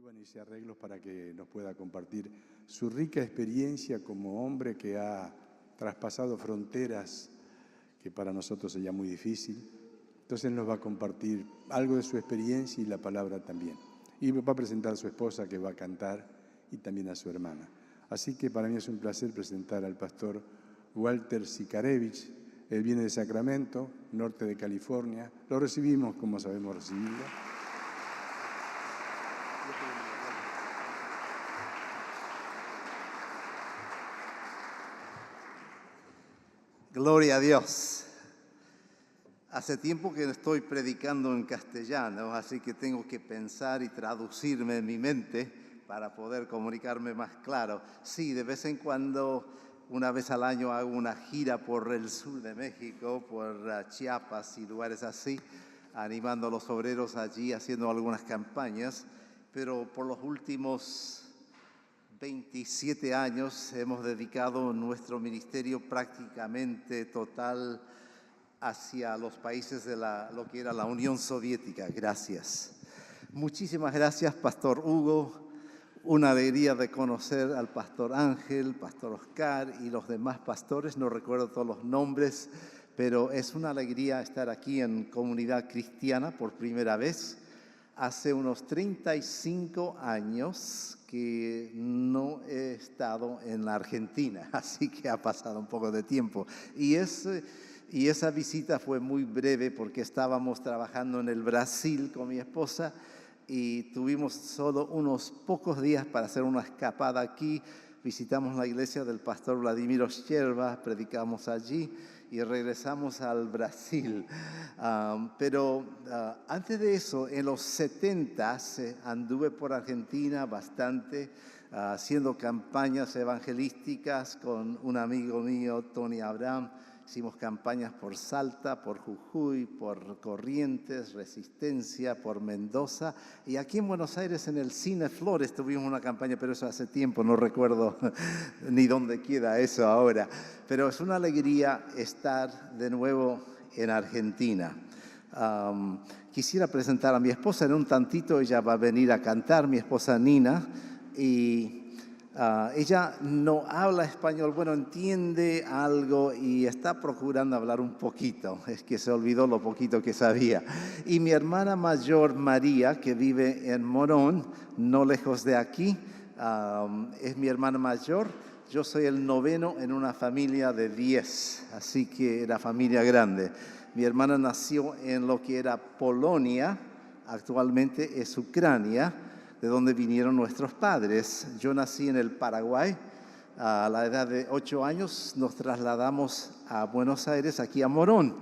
bueno, hice arreglos para que nos pueda compartir su rica experiencia como hombre que ha traspasado fronteras que para nosotros sería muy difícil. Entonces él nos va a compartir algo de su experiencia y la palabra también. Y va a presentar a su esposa que va a cantar y también a su hermana. Así que para mí es un placer presentar al pastor Walter Sikarevich. Él viene de Sacramento, norte de California. Lo recibimos como sabemos recibirlo. Gloria a Dios. Hace tiempo que estoy predicando en castellano, así que tengo que pensar y traducirme en mi mente para poder comunicarme más claro. Sí, de vez en cuando, una vez al año, hago una gira por el sur de México, por Chiapas y lugares así, animando a los obreros allí, haciendo algunas campañas, pero por los últimos 27 años hemos dedicado nuestro ministerio prácticamente total hacia los países de lo que era la Unión Soviética. Gracias. Muchísimas gracias, Pastor Hugo. Una alegría de conocer al Pastor Ángel, Pastor Oscar y los demás pastores. No recuerdo todos los nombres, pero es una alegría estar aquí en Comunidad Cristiana por primera vez. Hace unos 35 años que no he estado en la Argentina, así que ha pasado un poco de tiempo. Y esa visita fue muy breve porque estábamos trabajando en el Brasil con mi esposa y tuvimos solo unos pocos días para hacer una escapada aquí. Visitamos la iglesia del pastor Vladimir Osterva, predicamos allí y regresamos al Brasil. Pero antes de eso, en los 70 anduve por Argentina bastante, haciendo campañas evangelísticas con un amigo mío, Tony Abraham. Hicimos campañas por Salta, por Jujuy, por Corrientes, Resistencia, por Mendoza. Y aquí en Buenos Aires, en el Cine Flores, tuvimos una campaña, pero eso hace tiempo, no recuerdo ni dónde queda eso ahora. Pero es una alegría estar de nuevo en Argentina. Quisiera presentar a mi esposa en un tantito, ella va a venir a cantar, mi esposa Nina, y ella no habla español, bueno, entiende algo y está procurando hablar un poquito, es que se olvidó lo poquito que sabía. Y mi hermana mayor, María, que vive en Morón, no lejos de aquí, es mi hermana mayor. Yo soy el noveno en una familia de 10, así que era familia grande. Mi hermana nació en lo que era Polonia, actualmente es Ucrania, de donde vinieron nuestros padres. Yo nací en el Paraguay. A la edad de 8 años nos trasladamos a Buenos Aires, aquí a Morón.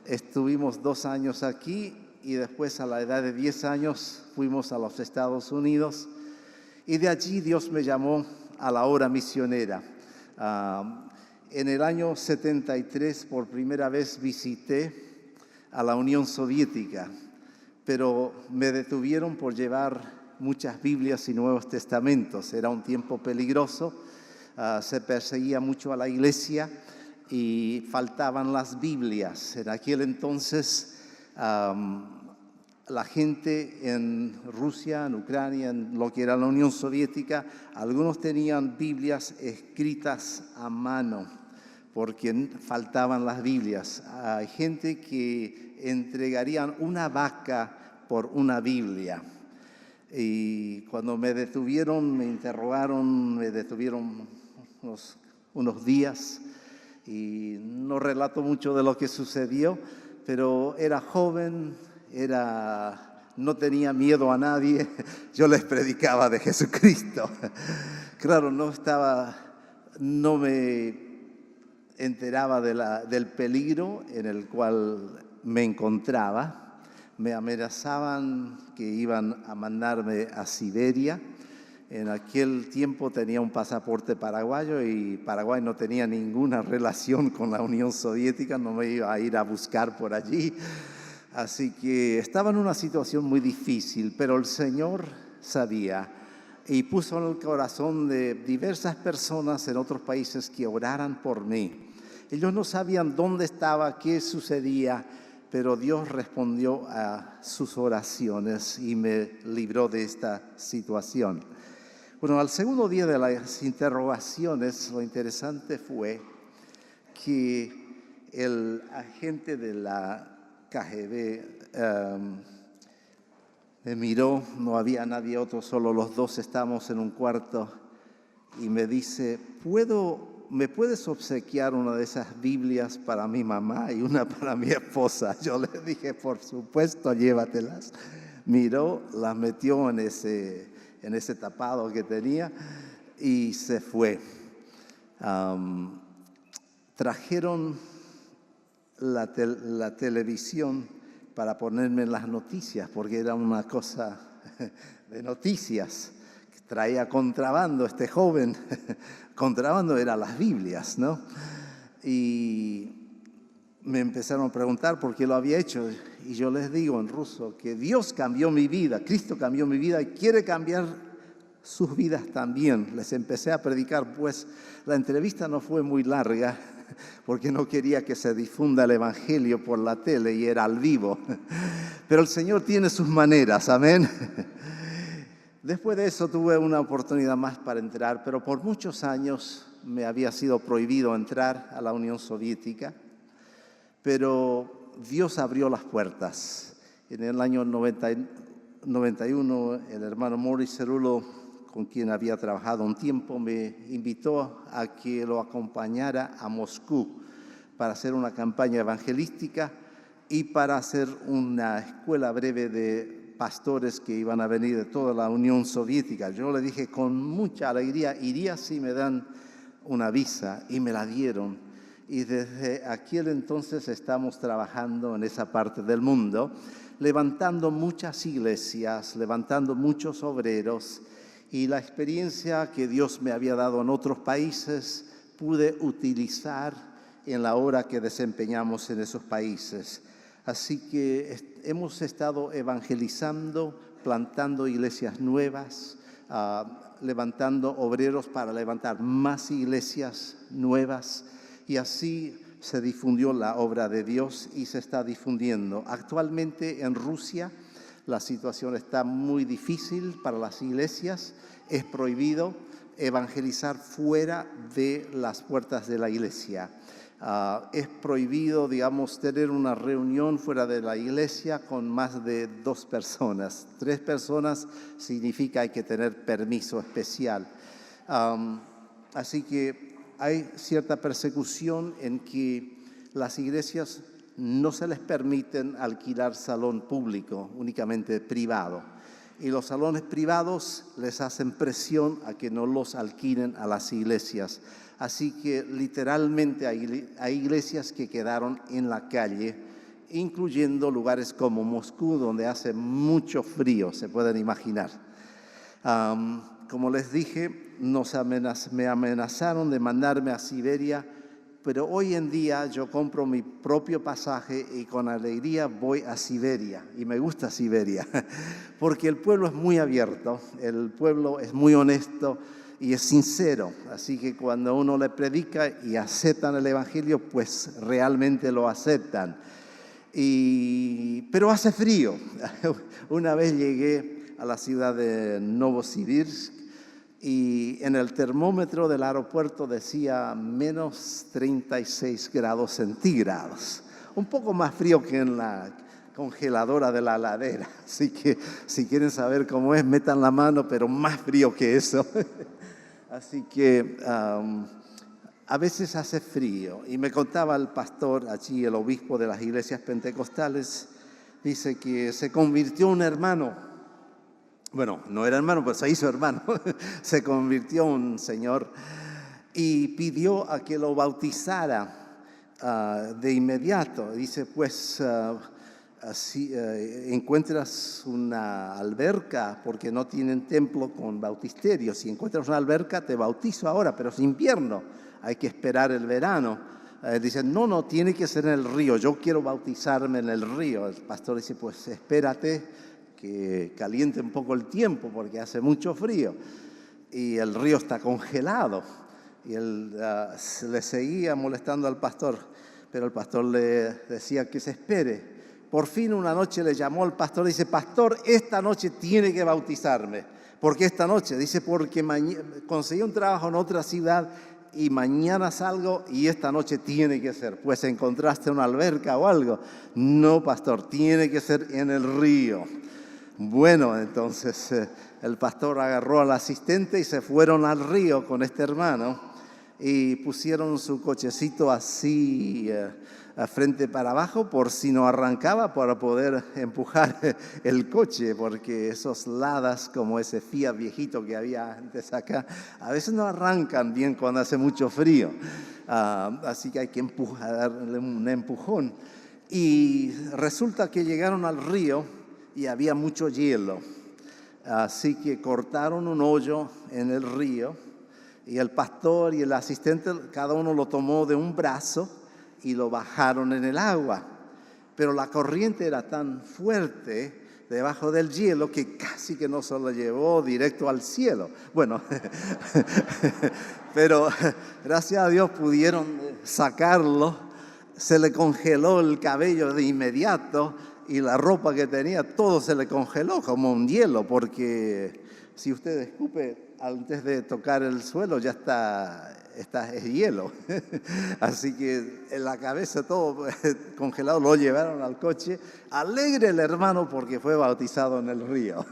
Estuvimos 2 años aquí y después a la edad de 10 años fuimos a los Estados Unidos. Y de allí Dios me llamó a la obra misionera. En el año 73 por primera vez visité a la Unión Soviética, pero me detuvieron por llevar muchas Biblias y Nuevos Testamentos. Era un tiempo peligroso, se perseguía mucho a la iglesia y faltaban las Biblias. En aquel entonces la gente en Rusia, en Ucrania, en lo que era la Unión Soviética, algunos tenían Biblias escritas a mano porque faltaban las Biblias. Hay gente que entregarían una vaca por una Biblia. Y cuando me detuvieron, me interrogaron, me detuvieron unos días y no relato mucho de lo que sucedió, pero era joven, no tenía miedo a nadie, yo les predicaba de Jesucristo. Claro, no me enteraba del peligro en el cual me encontraba. Me amenazaban que iban a mandarme a Siberia. En aquel tiempo tenía un pasaporte paraguayo y Paraguay no tenía ninguna relación con la Unión Soviética, no me iba a ir a buscar por allí. Así que estaba en una situación muy difícil, pero el Señor sabía y puso en el corazón de diversas personas en otros países que oraran por mí. Ellos no sabían dónde estaba, qué sucedía, pero Dios respondió a sus oraciones y me libró de esta situación. Bueno, al segundo día de las interrogaciones, lo interesante fue que el agente de la KGB me miró, no había nadie otro, solo los dos estábamos en un cuarto, y me dice, ¿me puedes obsequiar una de esas Biblias para mi mamá y una para mi esposa? Yo le dije, por supuesto, llévatelas. Miró, las metió en ese tapado que tenía y se fue. Trajeron la televisión para ponerme en las noticias, porque era una cosa de noticias. Traía contrabando este joven. Contrabando eran las Biblias, ¿no? Y me empezaron a preguntar por qué lo había hecho. Y yo les digo en ruso que Dios cambió mi vida, Cristo cambió mi vida y quiere cambiar sus vidas también. Les empecé a predicar, pues la entrevista no fue muy larga, porque no quería que se difunda el Evangelio por la tele y era al vivo. Pero el Señor tiene sus maneras, amén. Después de eso tuve una oportunidad más para entrar, pero por muchos años me había sido prohibido entrar a la Unión Soviética, pero Dios abrió las puertas. En el año 91, el hermano Morris Cerulo, con quien había trabajado un tiempo, me invitó a que lo acompañara a Moscú para hacer una campaña evangelística y para hacer una escuela breve de pastores que iban a venir de toda la Unión Soviética. Yo le dije con mucha alegría, iría si me dan una visa, y me la dieron. Y desde aquel entonces estamos trabajando en esa parte del mundo, levantando muchas iglesias, levantando muchos obreros, y la experiencia que Dios me había dado en otros países pude utilizar en la obra que desempeñamos en esos países. Así que hemos estado evangelizando, plantando iglesias nuevas, levantando obreros para levantar más iglesias nuevas, y así se difundió la obra de Dios y se está difundiendo. Actualmente en Rusia la situación está muy difícil para las iglesias. Es prohibido evangelizar fuera de las puertas de la iglesia. Es prohibido, digamos, tener una reunión fuera de la iglesia con más de 2 personas. 3 personas significa hay que tener permiso especial. Así que hay cierta persecución en que las iglesias no se les permiten alquilar salón público, únicamente privado. Y los salones privados les hacen presión a que no los alquilen a las iglesias. Así que literalmente hay iglesias que quedaron en la calle, incluyendo lugares como Moscú, donde hace mucho frío, se pueden imaginar. Como les dije, me amenazaron de mandarme a Siberia, pero hoy en día yo compro mi propio pasaje y con alegría voy a Siberia. Y me gusta Siberia, porque el pueblo es muy abierto, el pueblo es muy honesto y es sincero. Así que cuando uno le predica y aceptan el Evangelio, pues realmente lo aceptan. Pero hace frío. Una vez llegué a la ciudad de Novosibirsk y en el termómetro del aeropuerto decía menos 36 grados centígrados. Un poco más frío que en la congeladora de la heladera. Así que si quieren saber cómo es, metan la mano, pero más frío que eso. Así que a veces hace frío. Y me contaba el pastor allí, el obispo de las iglesias pentecostales, dice que se convirtió un hermano. Bueno, no era hermano, pero se hizo hermano. Se convirtió un señor y pidió a que lo bautizara de inmediato. Dice, pues, si encuentras una alberca, porque no tienen templo con bautisterio. Si encuentras una alberca, te bautizo ahora, pero es invierno, hay que esperar el verano. Dicen, no, tiene que ser en el río, yo quiero bautizarme en el río. El pastor dice, pues espérate que caliente un poco el tiempo porque hace mucho frío y el río está congelado. Y él le seguía molestando al pastor, pero el pastor le decía que se espere. por fin una noche le llamó al pastor y dice, pastor, esta noche tiene que bautizarme. ¿Por qué esta noche? Dice, porque conseguí un trabajo en otra ciudad y mañana salgo y esta noche tiene que ser. Pues encontraste una alberca o algo. No, pastor, tiene que ser en el río. Bueno, entonces el pastor agarró al asistente y se fueron al río con este hermano y pusieron su cochecito así frente para abajo por si no arrancaba, para poder empujar el coche, porque esos Ladas como ese Fiat viejito que había antes acá, a veces no arrancan bien cuando hace mucho frío, así que hay que darle un empujón. Y resulta que llegaron al río y había mucho hielo, así que cortaron un hoyo en el río y el pastor y el asistente, cada uno lo tomó de un brazo y lo bajaron en el agua. Pero la corriente era tan fuerte debajo del hielo que casi que no se lo llevó directo al cielo. Bueno, pero gracias a Dios pudieron sacarlo. Se le congeló el cabello de inmediato y la ropa que tenía, todo se le congeló como un hielo, porque si usted escupe antes de tocar el suelo ya es hielo. Así que en la cabeza todo congelado, lo llevaron al coche. Alegre el hermano porque fue bautizado en el río.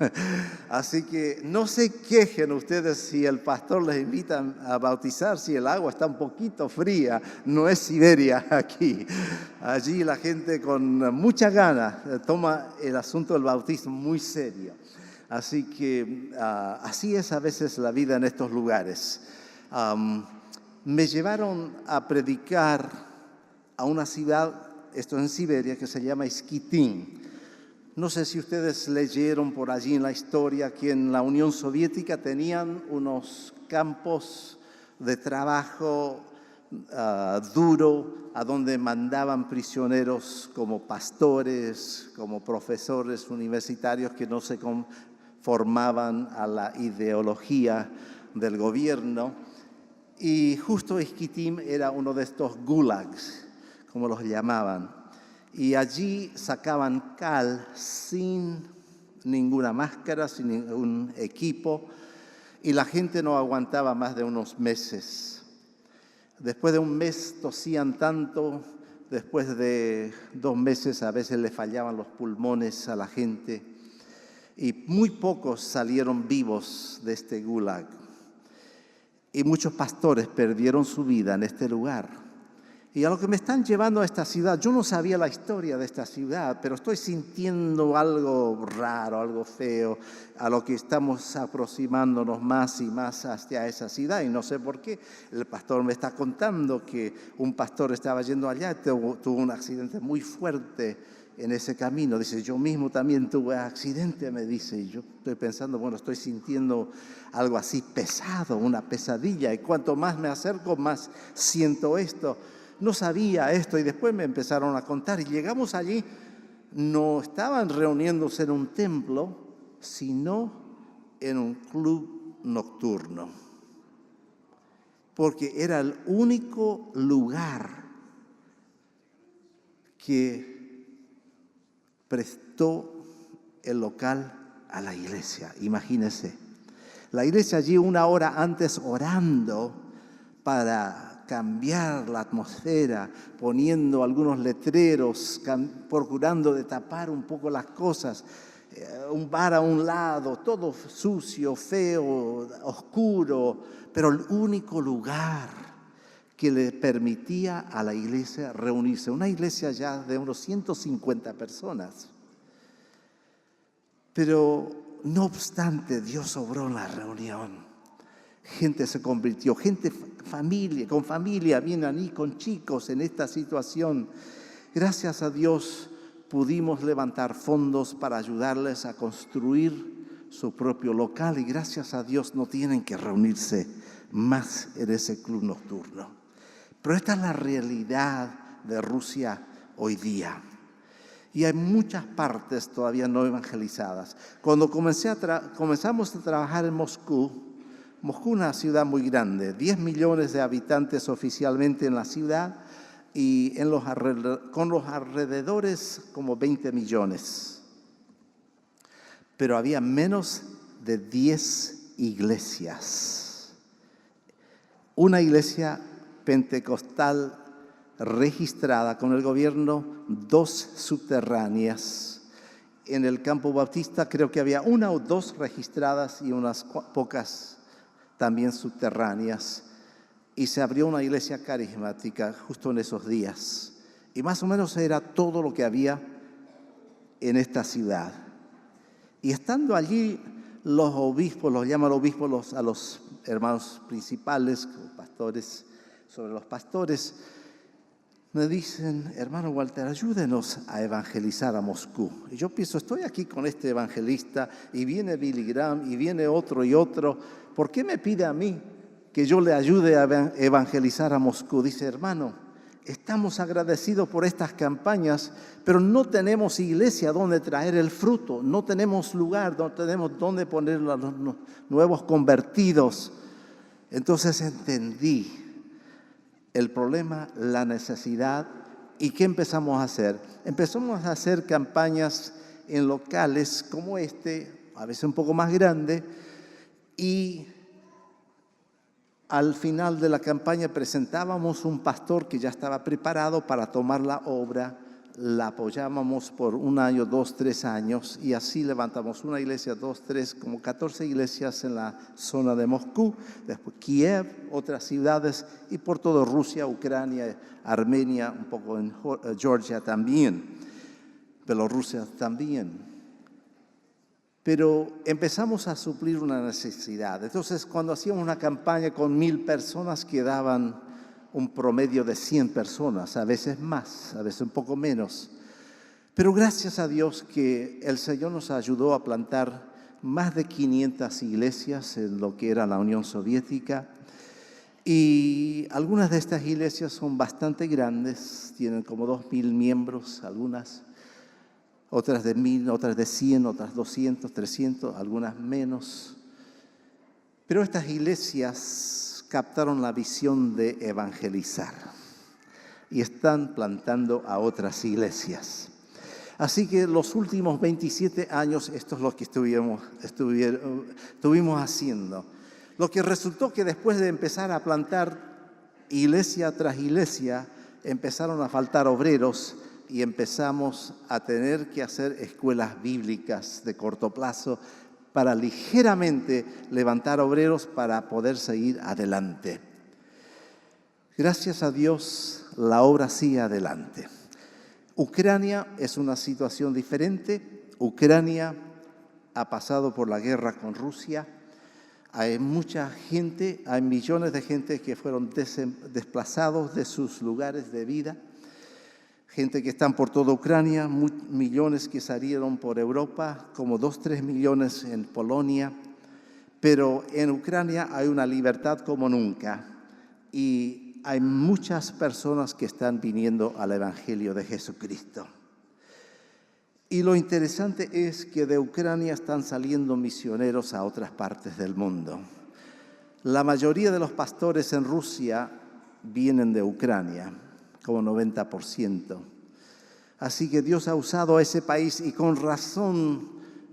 Así que no se quejen ustedes si el pastor les invita a bautizar, si el agua está un poquito fría. No es Siberia aquí. Allí la gente con mucha gana toma el asunto del bautismo muy serio. Así que así es a veces la vida en estos lugares. Me llevaron a predicar a una ciudad, esto en Siberia, que se llama Isquitín. No sé si ustedes leyeron por allí en la historia que en la Unión Soviética tenían unos campos de trabajo duro, a donde mandaban prisioneros como pastores, como profesores universitarios que no se conformaban a la ideología del gobierno. Y justo Isquitim era uno de estos gulags, como los llamaban. Y allí sacaban cal sin ninguna máscara, sin ningún equipo, y la gente no aguantaba más de unos meses. Después de un mes tosían tanto, después de 2 meses a veces le fallaban los pulmones a la gente, y muy pocos salieron vivos de este gulag. Y muchos pastores perdieron su vida en este lugar. Y a lo que me están llevando a esta ciudad, yo no sabía la historia de esta ciudad, pero estoy sintiendo algo raro, algo feo, a lo que estamos aproximándonos más y más hacia esa ciudad. Y no sé por qué. El pastor me está contando que un pastor estaba yendo allá, tuvo un accidente muy fuerte en ese camino. Dice, yo mismo también tuve accidente, me dice. Y yo estoy pensando, bueno, estoy sintiendo algo así pesado, una pesadilla. Y cuanto más me acerco, más siento esto. No sabía esto y después me empezaron a contar. Y llegamos allí, no estaban reuniéndose en un templo, sino en un club nocturno. Porque era el único lugar que prestó el local a la iglesia. Imagínense, la iglesia allí 1 hora antes orando para cambiar la atmósfera, poniendo algunos letreros, procurando de tapar un poco las cosas, un bar a un lado, todo sucio, feo, oscuro, pero el único lugar que le permitía a la iglesia reunirse. Una iglesia ya de unos 150 personas. Pero no obstante, Dios obró en la reunión. Gente se convirtió, gente, familia, con familia, vienen ahí con chicos en esta situación. Gracias a Dios pudimos levantar fondos para ayudarles a construir su propio local y gracias a Dios no tienen que reunirse más en ese club nocturno. Pero esta es la realidad de Rusia hoy día. Y hay muchas partes todavía no evangelizadas. Cuando comenzamos a trabajar en Moscú es una ciudad muy grande, 10 millones de habitantes oficialmente en la ciudad y con los alrededores como 20 millones. Pero había menos de 10 iglesias. Una iglesia pentecostal registrada con el gobierno, 2 subterráneas. En el campo bautista creo que había 1 o 2 registradas y unas pocas también subterráneas. Y se abrió una iglesia carismática justo en esos días. Y más o menos era todo lo que había en esta ciudad. Y estando allí, los obispos, los llaman obispos a los hermanos principales, pastores, sobre los pastores, me dicen, hermano Walter, ayúdenos a evangelizar a Moscú. Y yo pienso, estoy aquí con este evangelista y viene Billy Graham y viene otro y otro. ¿Por qué me pide a mí que yo le ayude a evangelizar a Moscú? Dice, hermano, estamos agradecidos por estas campañas, pero no tenemos iglesia donde traer el fruto, no tenemos lugar, no tenemos donde poner a los nuevos convertidos. Entonces entendí el problema, la necesidad, y ¿qué empezamos a hacer? Empezamos a hacer campañas en locales como este, a veces un poco más grande, y al final de la campaña presentábamos un pastor que ya estaba preparado para tomar la obra, la apoyábamos por 1 año, 2, 3 años, y así levantamos una iglesia, 2, 3, como 14 iglesias en la zona de Moscú, después Kiev, otras ciudades, y por toda Rusia, Ucrania, Armenia, un poco en Georgia también, Bielorrusia también. Pero empezamos a suplir una necesidad. Entonces, cuando hacíamos una campaña con 1000 personas, quedaban un promedio de 100 personas, a veces más, a veces un poco menos. Pero gracias a Dios que el Señor nos ayudó a plantar más de 500 iglesias en lo que era la Unión Soviética. Y algunas de estas iglesias son bastante grandes, tienen como 2000 miembros, algunas. Otras de 1000, otras de 100, otras 200, 300, algunas menos. Pero estas iglesias captaron la visión de evangelizar y están plantando a otras iglesias. Así que los últimos 27 años, esto es lo que estuvimos haciendo. Lo que resultó que después de empezar a plantar iglesia tras iglesia, empezaron a faltar obreros, y empezamos a tener que hacer escuelas bíblicas de corto plazo para ligeramente levantar obreros para poder seguir adelante. Gracias a Dios, la obra sigue adelante. Ucrania es una situación diferente. Ucrania ha pasado por la guerra con Rusia. Hay mucha gente, hay millones de gente que fueron desplazados de sus lugares de vida. Gente que están por toda Ucrania, millones que salieron por Europa, como 2-3 millones en Polonia. Pero en Ucrania hay una libertad como nunca y hay muchas personas que están viniendo al Evangelio de Jesucristo. Y lo interesante es que de Ucrania están saliendo misioneros a otras partes del mundo. La mayoría de los pastores en Rusia vienen de Ucrania, como 90%. Así que Dios ha usado a ese país y con razón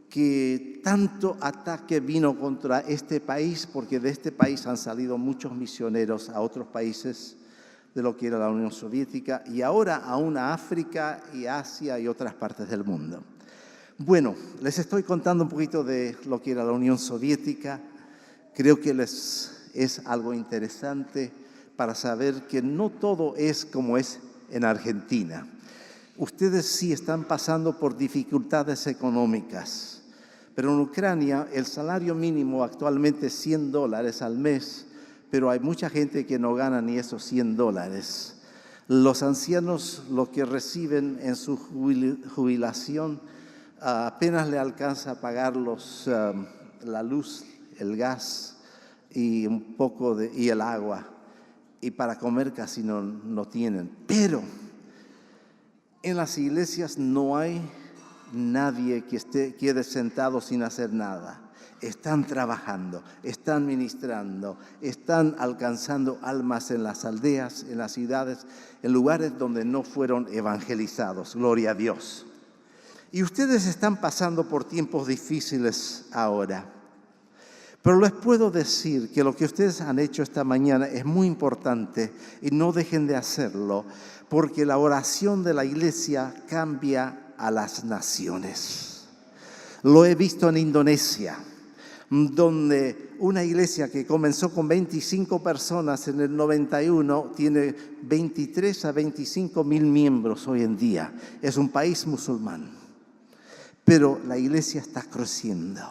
que tanto ataque vino contra este país, porque de este país han salido muchos misioneros a otros países de lo que era la Unión Soviética y ahora aún a África y Asia y otras partes del mundo. Bueno, les estoy contando un poquito de lo que era la Unión Soviética. Creo que les es algo interesante para saber que no todo es como es en Argentina. Ustedes sí están pasando por dificultades económicas, pero en Ucrania el salario mínimo actualmente es $100 al mes, pero hay mucha gente que no gana ni esos $100. Los ancianos lo que reciben en su jubilación apenas le alcanza a pagar la luz, el gas y un poco y el agua. Y para comer casi no tienen. Pero en las iglesias no hay nadie que quede sentado sin hacer nada. están trabajando, están ministrando, están alcanzando almas en las aldeas, en las ciudades, en lugares donde no fueron evangelizados. Gloria a Dios. Y ustedes están pasando por tiempos difíciles ahora. Pero les puedo decir que lo que ustedes han hecho esta mañana es muy importante y no dejen de hacerlo, porque la oración de la iglesia cambia a las naciones. Lo he visto en Indonesia, donde una iglesia que comenzó con 25 personas en el 91 tiene 23 a 25 mil miembros hoy en día. Es un país musulmán, pero la iglesia está creciendo.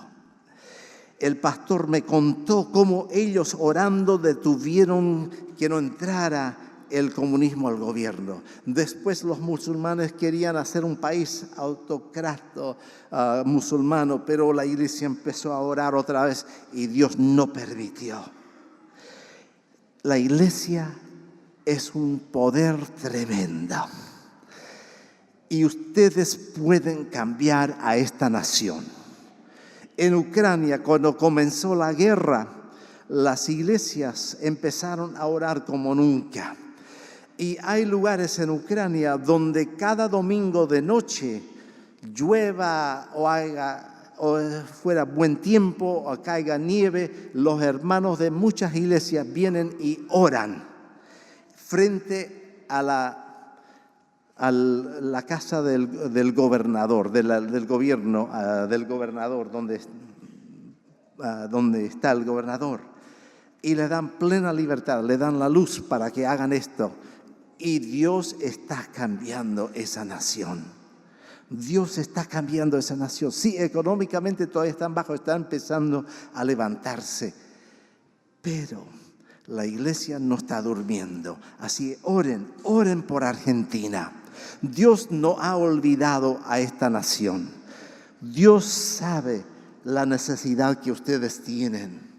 El pastor me contó cómo ellos orando detuvieron que no entrara el comunismo al gobierno. Después los musulmanes querían hacer un país autocrático musulmano, pero la iglesia empezó a orar otra vez y Dios no permitió. La iglesia es un poder tremendo y ustedes pueden cambiar a esta nación. En Ucrania, cuando comenzó la guerra, las iglesias empezaron a orar como nunca. Y hay lugares en Ucrania donde cada domingo de noche, llueva o fuera buen tiempo o caiga nieve, los hermanos de muchas iglesias vienen y oran frente a la casa del gobernador, del gobernador, donde está el gobernador. Y le dan plena libertad, le dan la luz para que hagan esto. Y Dios está cambiando esa nación. Dios está cambiando esa nación. Sí, económicamente todavía están bajos, están empezando a levantarse. Pero la iglesia no está durmiendo. Así oren por Argentina. Dios no ha olvidado a esta nación. Dios sabe la necesidad que ustedes tienen.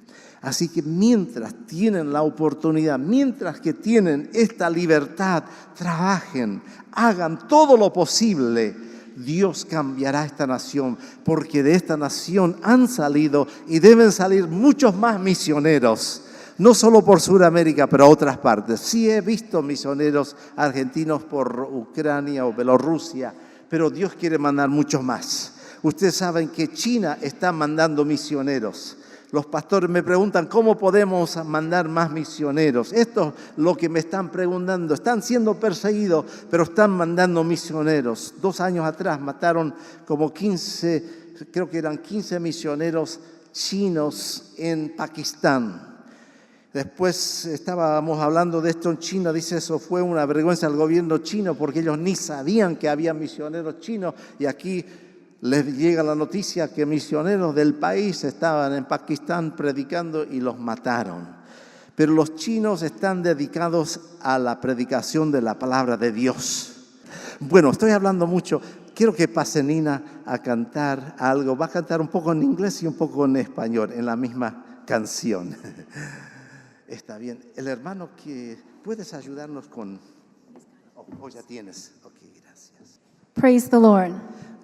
Así que mientras tienen la oportunidad, mientras que tienen esta libertad, trabajen, hagan todo lo posible. Dios cambiará esta nación, porque de esta nación han salido y deben salir muchos más misioneros. No solo por Sudamérica, pero a otras partes. Sí he visto misioneros argentinos por Ucrania o Bielorrusia, pero Dios quiere mandar muchos más. Ustedes saben que China está mandando misioneros. Los pastores me preguntan cómo podemos mandar más misioneros. Esto es lo que me están preguntando. Están siendo perseguidos, pero están mandando misioneros. 2 años atrás mataron como 15, creo que eran 15 misioneros chinos en Pakistán. Después estábamos hablando de esto en China, dice eso fue una vergüenza al gobierno chino porque ellos ni sabían que había misioneros chinos y aquí les llega la noticia que misioneros del país estaban en Pakistán predicando y los mataron. Pero los chinos están dedicados a la predicación de la palabra de Dios. Bueno, estoy hablando mucho. Quiero que pase Nina a cantar algo. Va a cantar un poco en inglés y un poco en español, en la misma canción. Está bien. El hermano que puedes ayudarnos con... Oh, ya tienes. Ok, gracias. Praise the Lord.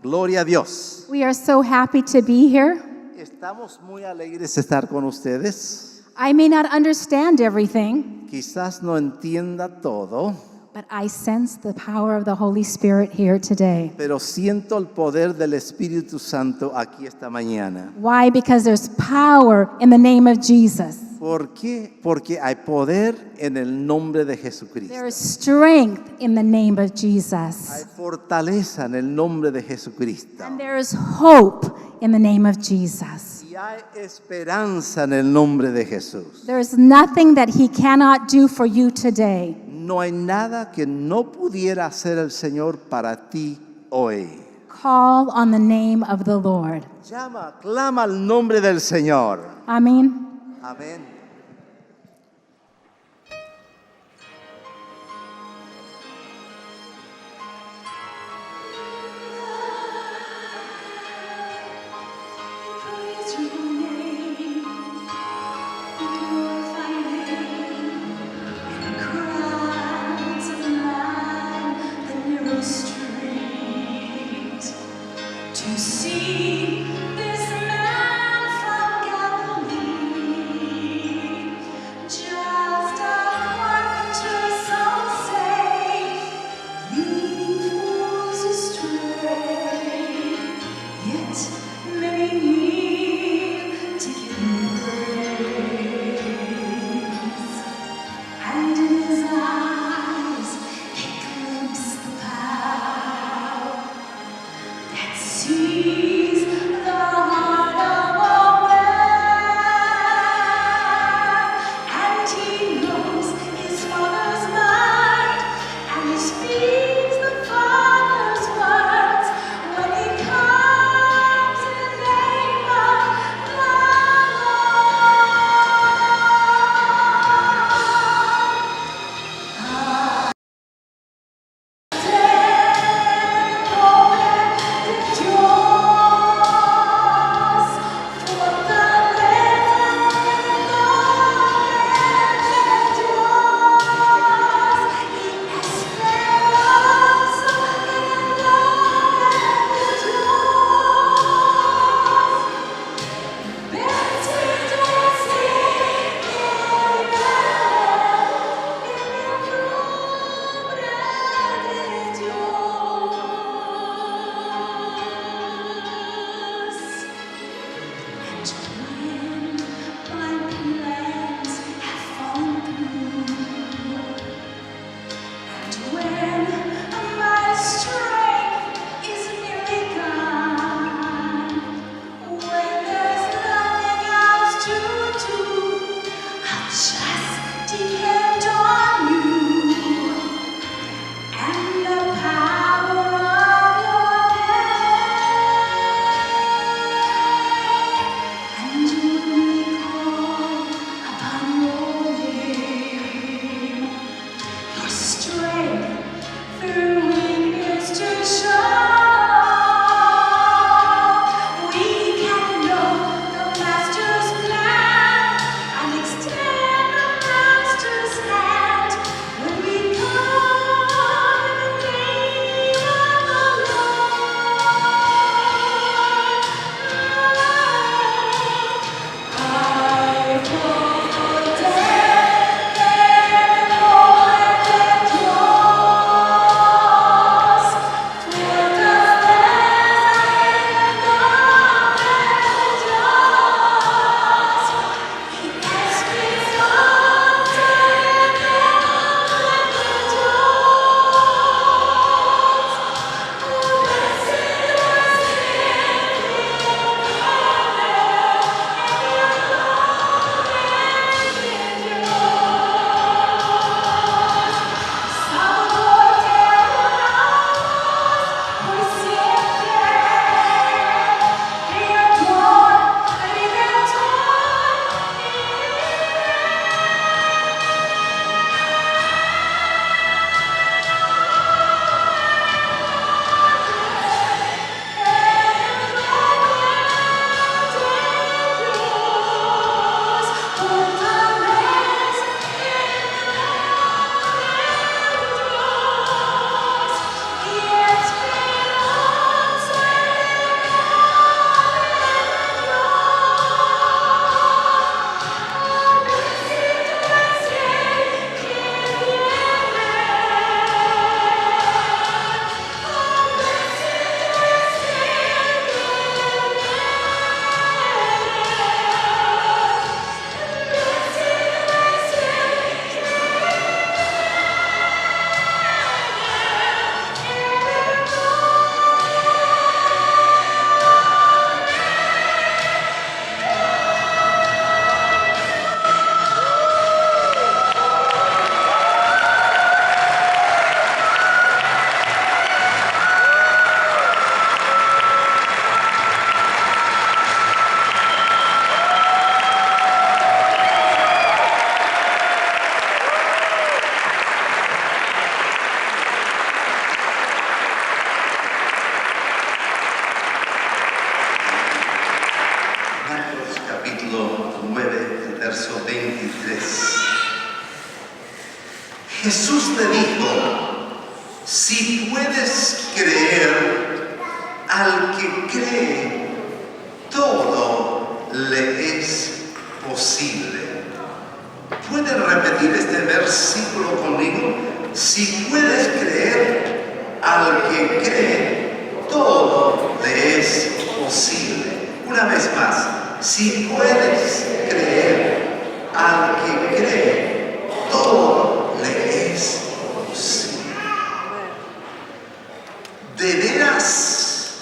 Gloria a Dios. We are so happy to be here. Estamos muy alegres de estar con ustedes. I may not understand everything, Quizás no entienda todo, but I sense the power of the Holy Spirit here today. pero siento el poder del Espíritu Santo aquí esta mañana. Why? Because there's power in the name of Jesus. ¿Por qué? Porque hay poder en el nombre de Jesucristo. There is strength in the name of Hay Jesus. fortaleza en el nombre de Jesucristo. And there is hope in the name of Jesus. Y hay esperanza en el nombre de Jesús. There is nothing that He cannot do for you today. No hay nada que no pudiera hacer el Señor para ti hoy. Call on the name of the Lord. Llama, clama al nombre del Señor. Amén. Amén. To see this man from verso 23. Jesús le dijo: si puedes creer, al que cree, todo le es posible. ¿Pueden repetir este versículo conmigo? Si puedes creer, al que cree, todo le es posible. Una vez más, si puedes creer, al que cree, todo le es posible. ¿De veras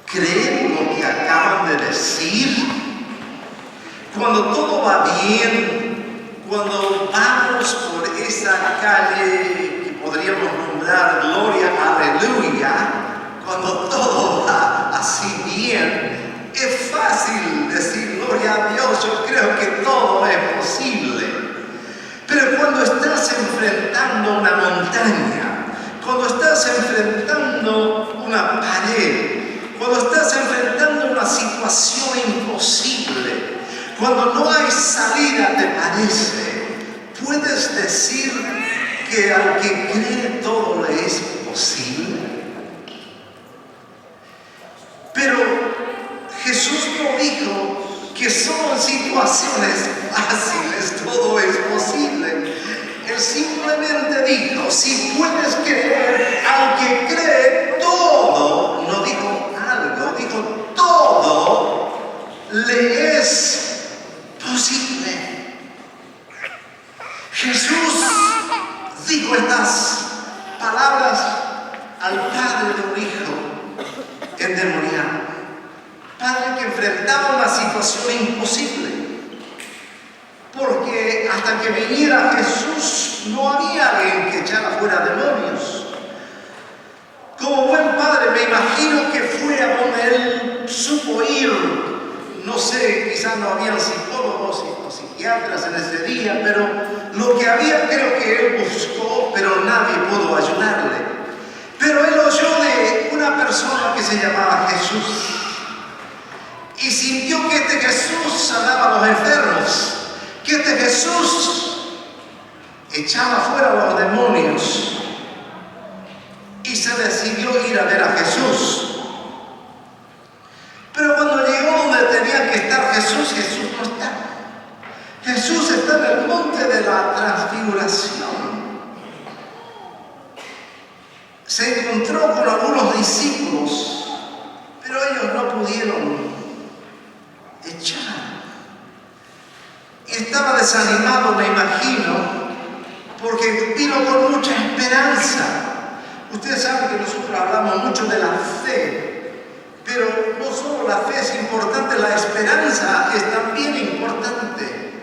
creen lo que acaban de decir? Cuando todo va bien, cuando vamos por esa calle que podríamos nombrar Gloria, Aleluya, cuando todo va así bien, es fácil decir Gloria a Dios, yo creo que todo es posible. Pero cuando estás enfrentando una montaña, cuando estás enfrentando una pared, cuando estás enfrentando una situación imposible, cuando no hay salida, ¿te parece? ¿Puedes decir que al que cree todo le es posible? Pero Jesús no dijo que solo en situaciones fáciles todo es posible. Él simplemente dijo: si puedes creer, al que cree, todo, no dijo algo, dijo todo le es posible. Jesús dijo estas palabras al padre de un hijo endemoniado, padre que enfrentaba una situación imposible, porque hasta que viniera Jesús no había alguien que echara fuera demonios. Como buen padre me imagino que fue a donde él supo ir. No sé, quizás no habían psicólogos o psiquiatras en ese día, pero lo que había creo que él buscó, pero nadie pudo ayudarle. Pero él oyó de una persona que se llamaba Jesús y sintió que este Jesús sanaba a los enfermos, que este Jesús echaba fuera a los demonios, y se decidió ir a ver a Jesús. Pero cuando llegó donde tenía que estar Jesús, Jesús no está. Jesús está en el monte de la transfiguración. Se encontró con algunos discípulos, pero ellos no pudieron echar. Y estaba desanimado, me imagino, porque vino con mucha esperanza. Ustedes saben que nosotros hablamos mucho de la fe. Pero no solo la fe es importante, la esperanza es también importante.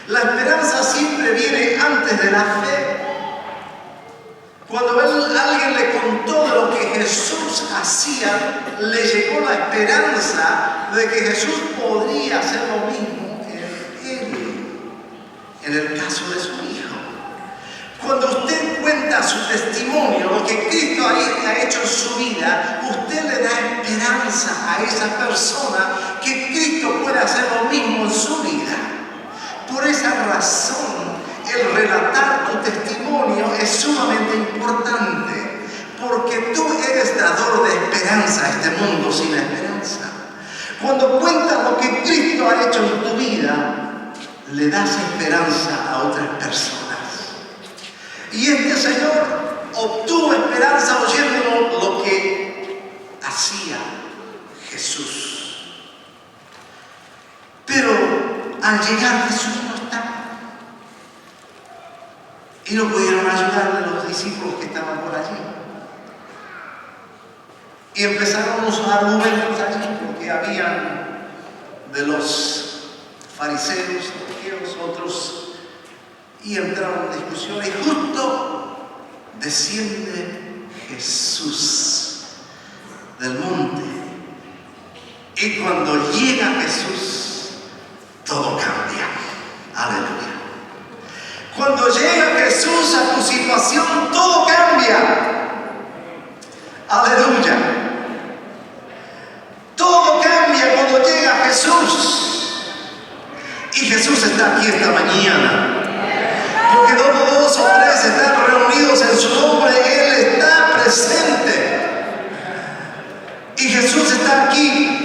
La esperanza siempre viene antes de la fe. Cuando alguien le contó de lo que Jesús hacía, le llegó la esperanza de que Jesús podría hacer lo mismo en él, en el caso de su hijo. Cuando usted cuenta su testimonio, lo que Cristo ha hecho en su vida, usted le da esperanza a esa persona que Cristo puede hacer lo mismo en su vida. Por esa razón, el relatar tu testimonio es sumamente importante, porque tú eres dador de esperanza a este mundo sin esperanza. Cuando cuentas lo que Cristo ha hecho en tu vida, le das esperanza a otras personas. Y este Señor obtuvo esperanza oyendo lo que hacía Jesús. Pero al llegar Jesús no estaba. Y no pudieron ayudarle a los discípulos que estaban por allí. Y empezaron los argumentos allí, porque habían de los fariseos, otros, y entraron en discusión, y justo desciende Jesús del monte. Y cuando llega Jesús, todo cambia. Aleluya. Cuando llega Jesús a tu situación, todo cambia. Aleluya. Todo cambia cuando llega Jesús. Y Jesús está está aquí esta mañana. Porque donde dos o tres están reunidos en su nombre, Él está presente. Y Jesús está aquí.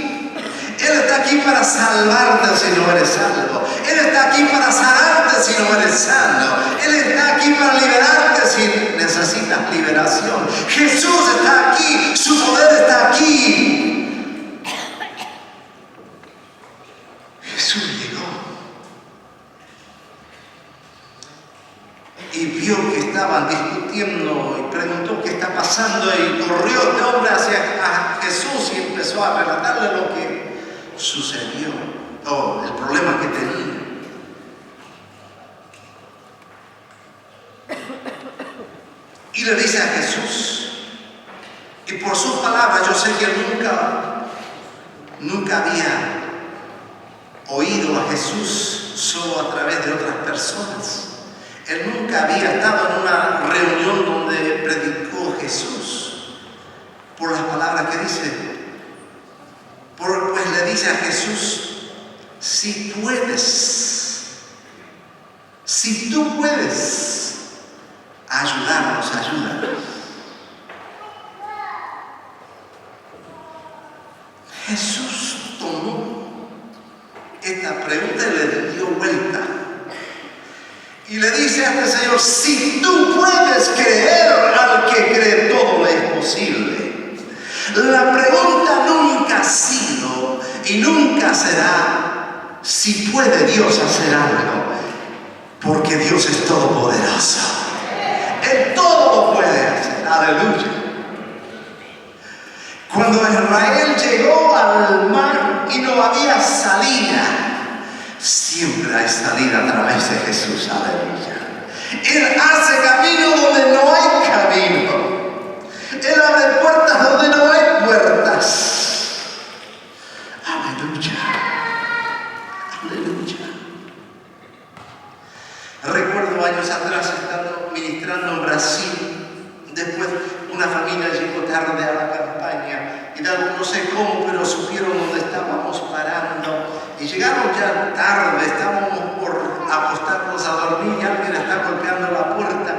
Él está aquí para salvarte si no eres salvo. Él está aquí para sanarte si no eres sano. Él está aquí para liberarte si necesitas liberación. Jesús está aquí. Su poder está aquí. Jesús llegó y vio que estaban discutiendo y preguntó qué está pasando, y corrió este hombre hacia Jesús y empezó a relatarle lo que sucedió, el problema que tenía. Y le dice a Jesús, y por sus palabras yo sé que nunca había oído a Jesús solo a través de otras personas. Él nunca había estado en una reunión donde predicó Jesús. Por las palabras que dice, pues le dice a Jesús, si tú puedes ayudarnos, ayúdanos. Jesús tomó esta pregunta y le dio vuelta. Y le dice a este Señor, si tú puedes creer, al que cree todo es posible. La pregunta nunca ha sido y nunca será si puede Dios hacer algo, porque Dios es todopoderoso. Él todo lo puede hacer. Aleluya. Cuando Israel llegó al mar y no había salida, siempre hay salida a través de Jesús. Aleluya. Él hace camino donde no hay camino. Él abre puertas donde no hay puertas. Aleluya. Aleluya. Recuerdo años atrás estando ministrando en Brasil. Después una familia llegó tarde a la campaña y no sé cómo, pero supieron dónde estábamos parando. Y llegaron ya tarde, estábamos por acostarnos a dormir y alguien está golpeando la puerta.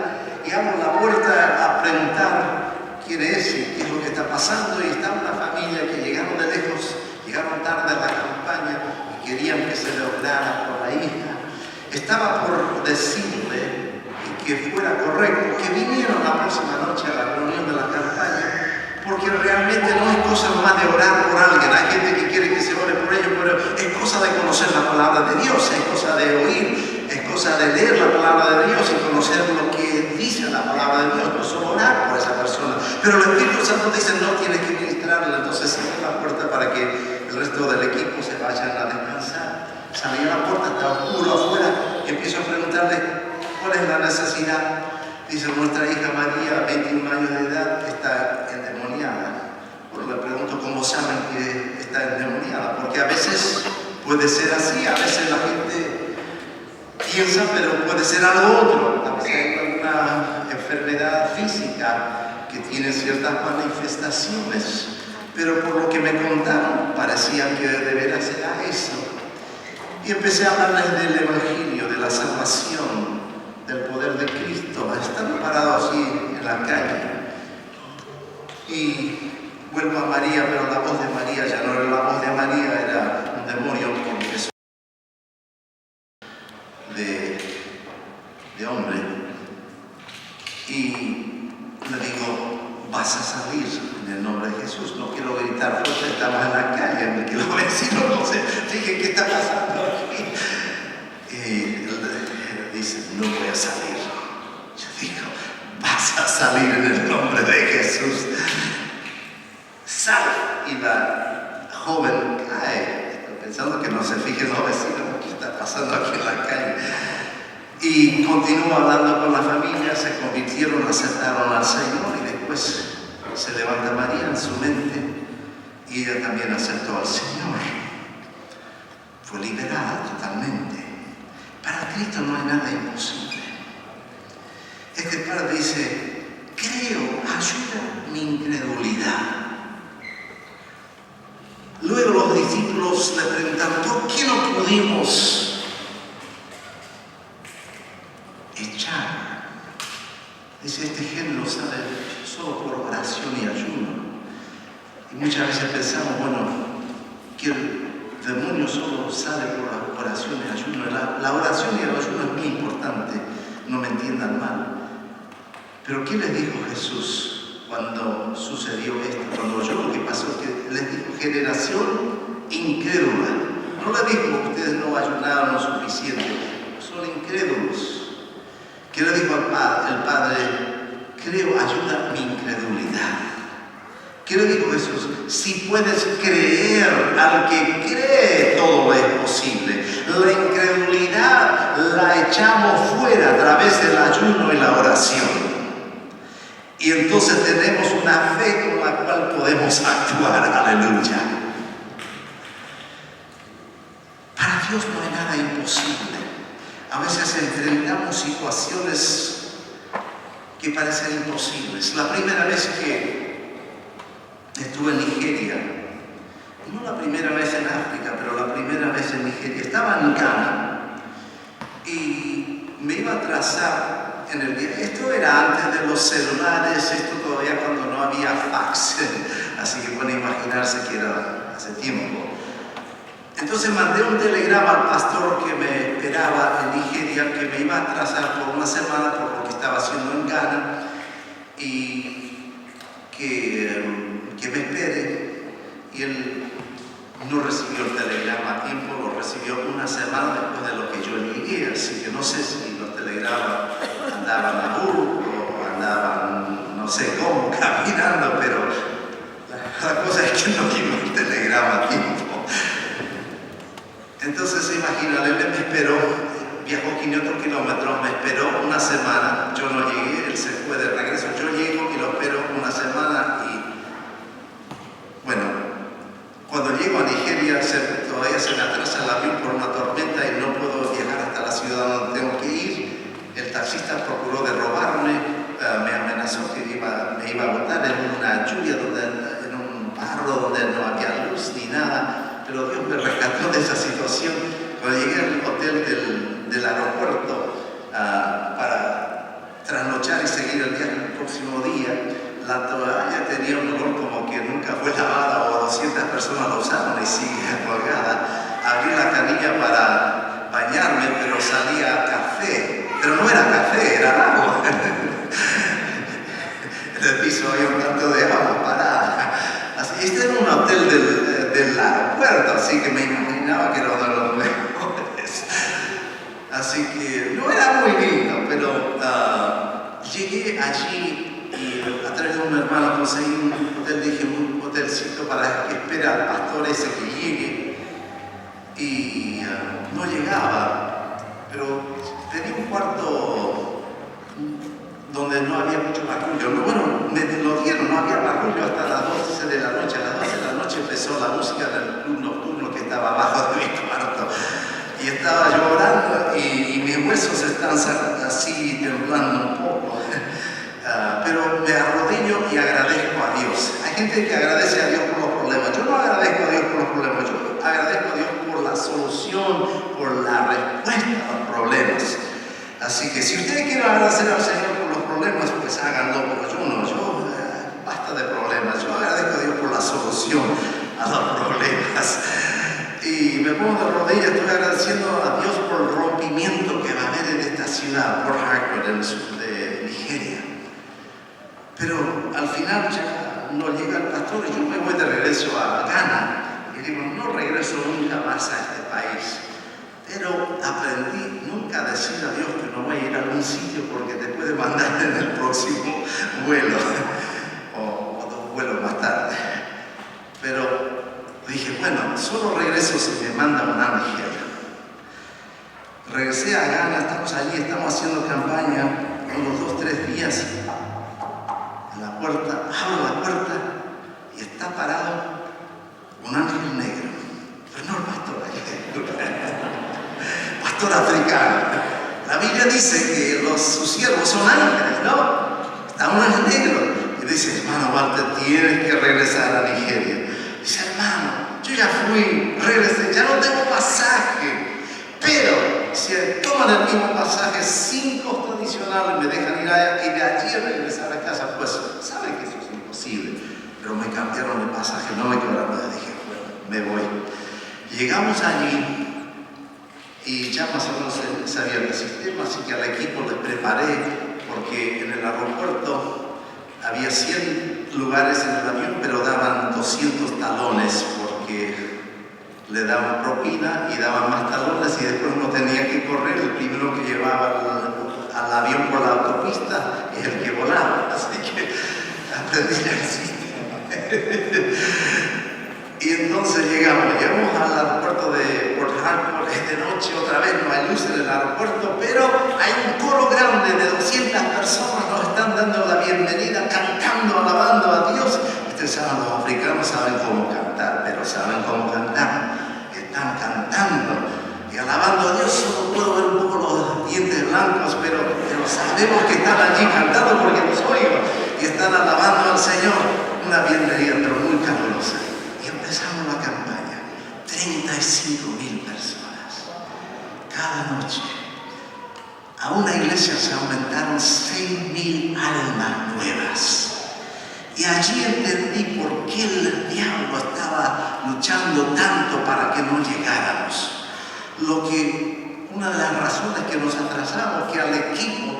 Y abro la puerta a preguntar quién es y qué es lo que está pasando. Y está una familia que llegaron de lejos, llegaron tarde a la campaña y querían que se le orara por la hija. Estaba por decirle que fuera correcto que vinieran la próxima noche a la reunión de la campaña, porque realmente no es cosa más de orar por alguien. Hay gente que quiere que se ore por ellos, pero es cosa de conocer la palabra de Dios, es cosa de oír, es cosa de leer la palabra de Dios y conocer lo que dice la palabra de Dios, no solo orar por esa persona. Pero el Espíritu Santo dice, no tienes que ministrarle, entonces cierra la puerta para que el resto del equipo se vayan a descansar. Salí a la puerta, está oscuro afuera, y empiezo a preguntarle, ¿cuál es la necesidad? Dice, nuestra hija María, 21 años de edad, está endemoniada. Bueno, le pregunto, ¿cómo saben que está endemoniada? Porque a veces puede ser así, a veces la gente piensa, pero puede ser algo otro. A veces hay una enfermedad física que tiene ciertas manifestaciones, pero por lo que me contaron, parecía que de veras era eso. Y empecé a hablarles del Evangelio, de la salvación, del poder de Cristo. Están parados así en la calle. Y vuelvo a María, pero la voz de María ya no era la voz de María, era un demonio que empezó de hombre. Y le digo, vas a salir en el nombre de Jesús. No quiero gritar fuerte, estamos en la calle, me quedo vecino, no sé, dije, ¿qué está pasando aquí? Y él dice, no voy a salir. Yo digo, vas a salir en el nombre de Jesús. Sal. Y la joven cae, pensando que no se fijen los vecinos, ¿qué está pasando aquí en la calle? Y continúa hablando con la familia, se convirtieron, aceptaron al Señor, y después se levanta María en su mente y ella también aceptó al Señor. Fue liberada totalmente. Para Cristo no hay nada imposible. Este padre dice, creo, ayuda mi incredulidad. Luego los discípulos le preguntaron, ¿por qué no pudimos echar. Dice, este género sale solo por oración y ayuno. Y muchas veces pensamos, bueno, que el demonio solo sale por la oración y ayuno. La oración y el ayuno es muy importante, no me entiendan mal. Pero ¿qué les dijo Jesús cuando sucedió esto? Cuando oyó lo que pasó, que les dijo, generación incrédula. No les dijo que ustedes no ayunaron lo suficiente, son incrédulos. ¿Qué le dijo al Padre? El Padre, creo, ayuda mi incredulidad. ¿Qué le dijo Jesús? Si puedes creer, al que cree todo es posible. La incredulidad la echamos fuera a través del ayuno y la oración. Y entonces tenemos una fe con la cual podemos actuar. Aleluya. Para Dios no hay nada imposible. A veces enfrentamos situaciones que parecen imposibles. La primera vez que estuve en Nigeria, no la primera vez en África, pero la primera vez en Nigeria, estaba en Ghana y me iba a trazar en el día. Esto era antes de los celulares, esto todavía cuando no había fax, así que pueden imaginarse que era hace tiempo. Entonces mandé un telegrama al pastor que me esperaba en Nigeria, que me iba a trazar por una semana por lo que estaba haciendo en Ghana y que me espere. Y él no recibió el telegrama a tiempo, lo recibió una semana después de lo que yo llegué, así que no sé si los telegramas andaban a burro o andaban no sé cómo caminando, pero la cosa es que no llegó el telegrama a tiempo. Entonces imagínate, él me esperó, viajó 500 kilómetros, me esperó una semana, yo no llegué, él se fue de regreso, yo llego y lo espero una semana y bueno, cuando llego a Nigeria todavía se me atrasa el avión por una tormenta y no puedo viajar hasta la ciudad donde tengo que ir. El taxista procuró de robarme, me amenazó que me iba a botar en una lluvia, en un barro donde no había luz ni nada. Pero Dios me rescató de esa situación. Cuando llegué al hotel del aeropuerto para trasnochar y seguir el viaje el próximo día, la toalla tenía un olor como que nunca fue lavada o 200 personas la usaron y sigue colgada. Abrí la canilla para bañarme, pero salía café. Pero no era café, era agua. En el piso había un tanto de agua parada. Este era un hotel del aeropuerto, así que me imaginaba que era uno de los mejores. Así que no era muy lindo, pero llegué allí y a través de un hermano conseguí un hotel, dije un hotelcito para que espera al pastor ese que llegue. Y no llegaba, pero tenía un cuarto donde no había mucho barullo. Bueno, me lo dieron, no había barullo hasta las 12 de la noche. A las 12 de la noche empezó la música del club nocturno que estaba abajo de mi cuarto. Y estaba llorando y mis huesos están así temblando un poco. Pero me arrodillo y agradezco a Dios. Hay gente que agradece a Dios por los problemas. Yo no agradezco a Dios por los problemas. Yo agradezco a Dios por la solución, por la respuesta a los problemas. Así que si ustedes quieren agradecer al Señor por los problemas, pues háganlo, pero yo no, basta de problemas, yo agradezco a Dios por la solución a los problemas. Y me pongo de rodillas, estoy agradeciendo a Dios por el rompimiento que va a haber en esta ciudad, Port Harcourt, en el sur de Nigeria. Pero al final ya no llega el pastor y yo me voy de regreso a Ghana. Y digo, no regreso nunca más a este país. Pero aprendí nunca a decir a Dios que no voy a ir a algún sitio porque te puede mandar en el próximo vuelo o 2 vuelos más tarde. Pero dije, bueno, solo regreso si me manda un ángel. Regresé a Ghana, estamos allí, estamos haciendo campaña unos 2 o 3 días. En la puerta, abro la puerta y está parado un ángel negro. Pero no el pastor, pastor africano. La Biblia dice que sus siervos son ángeles, ¿no? Está un ángel negro. Y dice, hermano Walter, tienes que regresar a Nigeria. Dice, hermano, yo ya fui, regresé, ya no tengo pasaje. Pero se toman el mismo pasaje sin costo adicional y me dejan ir de allí a regresar a casa, pues saben que eso es imposible, pero me cambiaron el pasaje, no me cobraron nada, dije, bueno, me voy. Llegamos allí y ya más o menos sabía el sistema, así que al equipo les preparé, porque en el aeropuerto había 100 lugares en el avión, pero daban 200 talones, porque le daban propina y daban más talones y después uno tenía que correr. El primero que llevaba al avión por la autopista es el que volaba, así que aprendí el sistema. Y entonces llegamos al aeropuerto de Port Harcourt, es de noche otra vez, no hay luz en el aeropuerto, pero hay un coro grande de 200 personas, nos están dando la bienvenida, cantando, alabando a Dios. Ustedes saben, los africanos saben cómo cantar, pero ¿saben cómo cantar? Están cantando y alabando a Dios. Solo puedo ver un poco los dientes blancos, pero sabemos que están allí cantando porque los oigo y están alabando al Señor. Una bienvenida, pero muy calurosa. Y empezamos la campaña. 35.000 personas cada noche. A una iglesia se aumentaron 6.000 almas nuevas. Y allí entendí por qué el diablo estaba luchando tanto para que no llegáramos. Una de las razones que nos atrasamos, que al equipo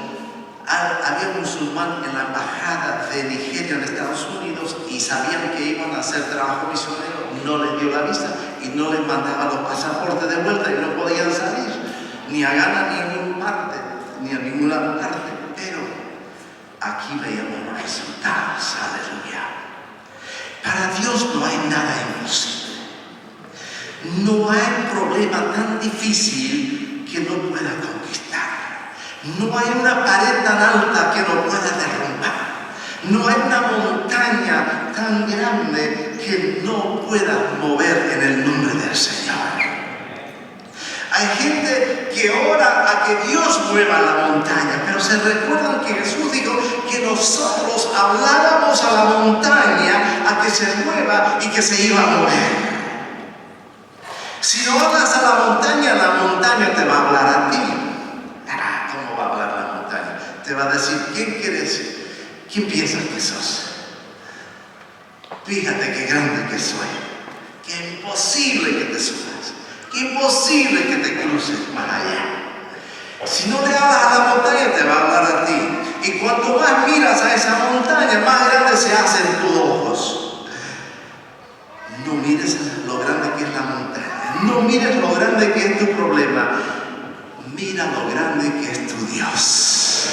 había un musulmán en la embajada de Nigeria en Estados Unidos y sabían que iban a hacer trabajo misionero, no les dio la visa y no les mandaba los pasaportes de vuelta y no podían salir ni a Ghana ni a ninguna parte. Pero aquí veíamos los resultados, aleluya. Para Dios no hay nada imposible. No hay problema tan difícil que no pueda conquistar. No hay una pared tan alta que no pueda derrumbar. No hay una montaña tan grande que no pueda mover en el nombre del Señor. Hay gente que ora a que Dios mueva la montaña, pero se recuerdan que Jesús dijo que nosotros habláramos a la montaña a que se mueva y que se iba a mover. Si no hablas a la montaña te va a hablar a ti. ¿Cómo va a hablar la montaña? Te va a decir, ¿quién quieres? ¿Quién piensas que sos? Fíjate qué grande que soy. Qué imposible que te subas. Imposible que te cruces más allá. Si no le hablas a la montaña, te va a hablar a ti. Y cuanto más miras a esa montaña, más grande se hacen tus ojos. No mires lo grande que es la montaña. No mires lo grande que es tu problema. Mira lo grande que es tu Dios.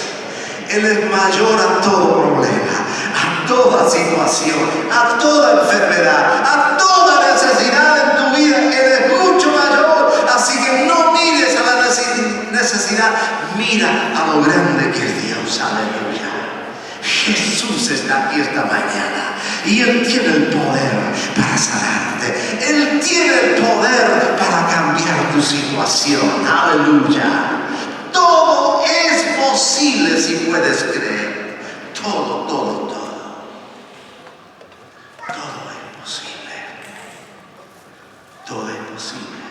Él es mayor a todo problema, a toda situación, a toda enfermedad, a toda necesidad en tu vida. Él es mucho mayor. Así que no mires a la necesidad, mira a lo grande que es Dios. Aleluya. Jesús está aquí esta mañana y Él tiene el poder para sanarte. Él tiene el poder para cambiar tu situación. Aleluya. Todo es posible si puedes creer. Todo. Todo es posible. Todo es posible.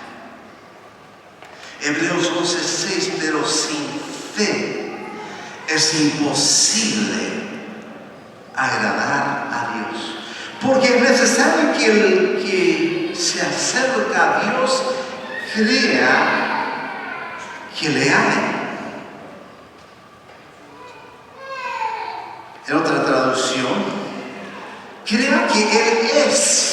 Hebreos 11:6, pero sin fe es imposible agradar a Dios. Porque es necesario que el que se acerca a Dios crea que le ame. En otra traducción, crea que Él es.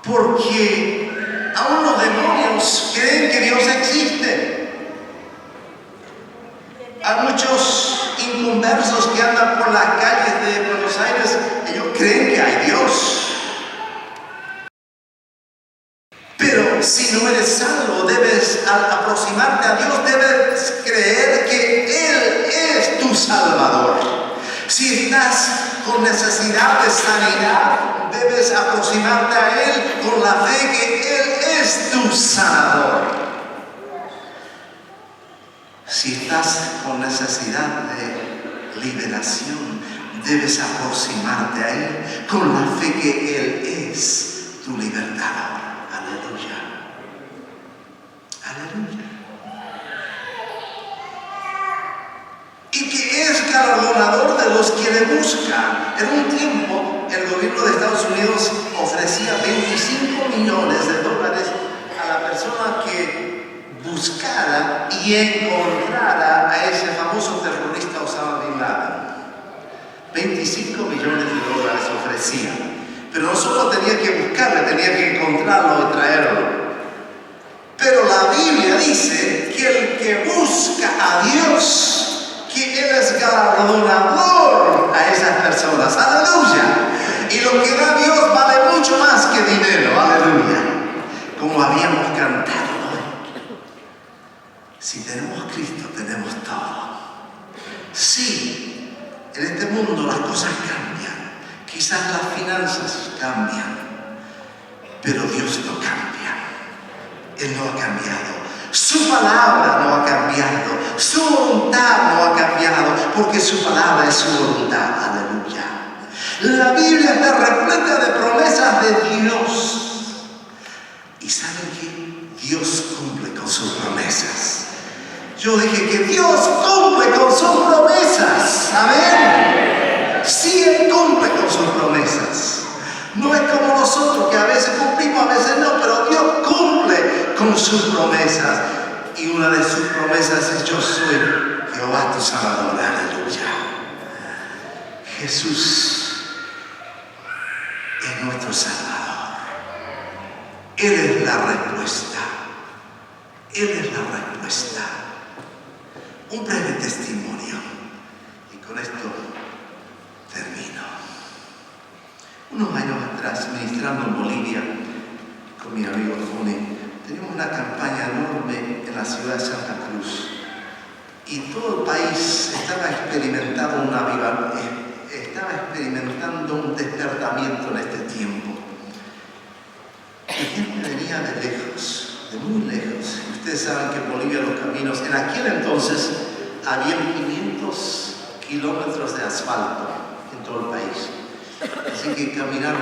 Porque aún los demonios creen que Dios existe. Hay muchos inconversos que andan por las calles de Buenos Aires, ellos creen que hay Dios. Pero si no eres salvo, debes, al aproximarte a Dios, debes creer que Él es tu Salvador. Si estás con necesidad de sanidad, debes aproximarte a Él con la fe que Él es tu sanador. Si estás con necesidad de liberación, debes aproximarte a Él con la fe que Él es tu libertador. Aleluya. Aleluya. Y que es galardonador de los que le buscan. En un tiempo, el gobierno de Estados Unidos ofrecía $25 millones a la persona que buscara y encontrara a ese famoso terrorista Osama Bin Laden. $25 millones ofrecían. Pero no solo tenía que buscarle, tenía que encontrarlo y traerlo. Pero la Biblia dice que el que busca a Dios, que Él es galardonador a esas personas. Aleluya. Y lo que da Dios vale mucho más que dinero. Aleluya. Como habíamos cantado hoy. Si tenemos a Cristo, tenemos todo. Sí, en este mundo las cosas cambian. Quizás las finanzas cambian. Pero Dios no cambia. Él no ha cambiado. Su palabra no ha cambiado. Su voluntad no ha cambiado. Porque su palabra es su voluntad. Aleluya. La Biblia está repleta de promesas de Dios. ¿Y saben qué? Dios cumple con sus promesas. Yo dije que Dios cumple con sus promesas. Amén. Sí, Él cumple con sus promesas. No es como nosotros que a veces cumplimos, a veces no, pero Dios cumple con sus promesas. Y una de sus promesas es: yo soy Jehová tu Salvador. Aleluya. Jesús es nuestro Salvador. Él es la respuesta. Él es la respuesta. Un breve testimonio. Y con esto termino. Unos años atrás, ministrando en Bolivia con mi amigo Tony, teníamos una campaña enorme en la ciudad de Santa Cruz. Y todo el país estaba experimentando un despertamiento en este tiempo. La gente venía de lejos, de muy lejos. Ustedes saben que en Bolivia los caminos, en aquel entonces, había 500 kilómetros de asfalto en todo el país. Así que caminar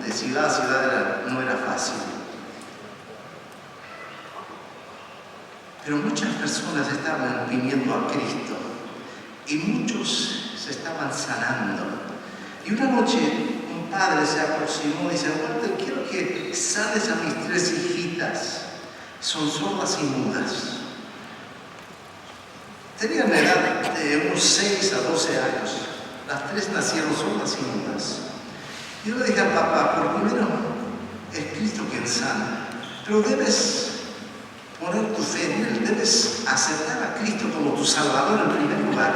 de ciudad a ciudad no era fácil. Pero muchas personas estaban viniendo a Cristo y muchos se estaban sanando. Y una noche un padre se aproximó y dice: Walter, quiero que sanes a mis 3 hijitas. Son sordas y mudas. Tenían la edad de unos 6 a 12 años. Las 3 nacieron sordas y mudas. Yo le dije al papá: por primero, es Cristo quien sana, pero debes poner tu fe en Él, debes aceptar a Cristo como tu Salvador en primer lugar.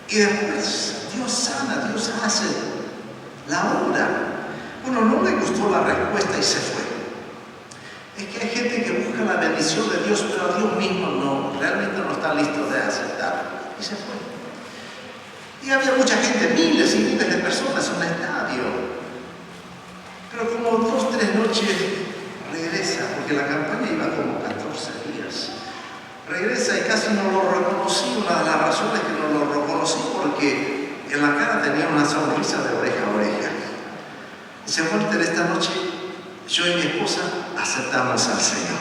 Y después Dios sana, Dios hace la obra. Bueno, no le gustó la respuesta y se fue. Es que hay gente que busca la bendición de Dios, pero Dios mismo realmente no está listo de aceptar. Y se fue. Y había mucha gente, miles y miles de personas en un estadio. Pero como 2 o 3 noches regresa, porque la campaña iba como 14 días. Regresa y casi no lo reconocí. Una de las razones que no lo reconocí, porque en la cara tenía una sonrisa de oreja a oreja. Dice: Walter, esta noche yo y mi esposa aceptamos al Señor.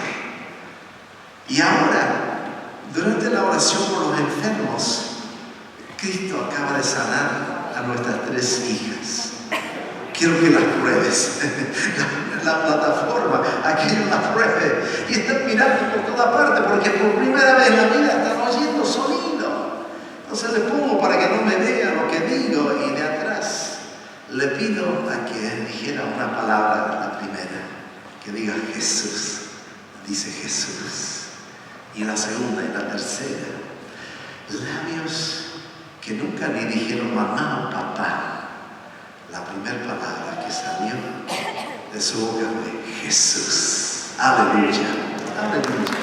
Y ahora, durante la oración por los enfermos, Cristo acaba de sanar a nuestras 3 hijas. Quiero que las pruebes. La plataforma, aquello las pruebe. Y están mirando por toda parte, porque por primera vez en la vida están oyendo sonido. Entonces le pongo para que no me vea lo que digo, y de atrás le pido a que dijera una palabra, la primera, que diga Jesús. Dice Jesús. Y la segunda y la tercera, labios que nunca ni dijeron mamá o papá. La primera palabra que salió de su boca fue Jesús. Aleluya. Aleluya.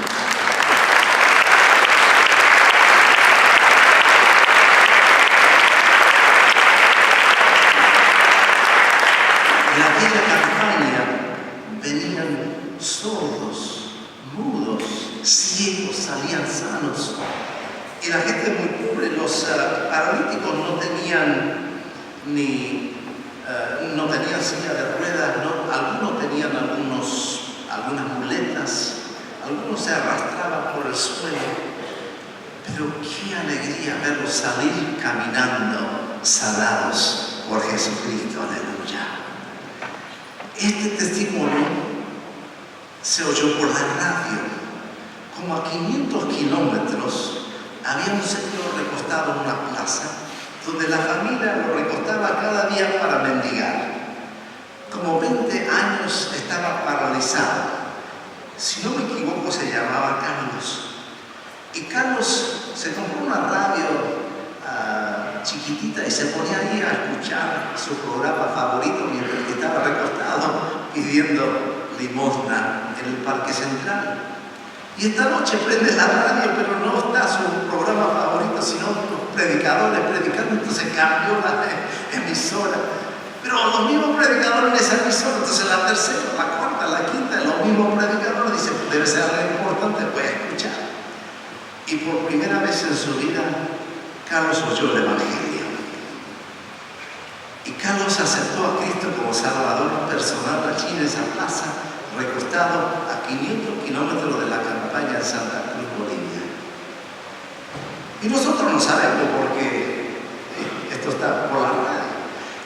En aquella campaña venían sordos, mudos, ciegos, salían sanos. Y la gente muy pobre, los paralíticos no tenían silla de ruedas, ¿no? Algunos tenían algunas muletas, algunos se arrastraban por el suelo. Pero qué alegría verlos salir caminando, sanados por Jesucristo, aleluya. Este testimonio se oyó por la radio. Como a 500 kilómetros había un señor recostado en una plaza donde la familia lo recostaba cada día para mendigar. Como 20 años estaba paralizado. Si no me equivoco, se llamaba Carlos. Y Carlos se compró una radio chiquitita y se ponía ahí a escuchar su programa favorito mientras que estaba recostado pidiendo limosna en el Parque Central. Y esta noche prende la radio, pero no está su programa favorito, sino los predicadores predicando, entonces cambió la emisora. Pero los mismos predicadores en esa emisora, entonces la tercera, la cuarta, la quinta, los mismos predicadores dicen, debe ser algo importante, voy a escuchar. Y por primera vez en su vida, Carlos oyó el Evangelio. Y Carlos aceptó a Cristo como Salvador personal allí en esa plaza, recostado a 500 kilómetros de la campaña de Santa Cruz, Bolivia. Y nosotros no sabemos porque esto está por la radio.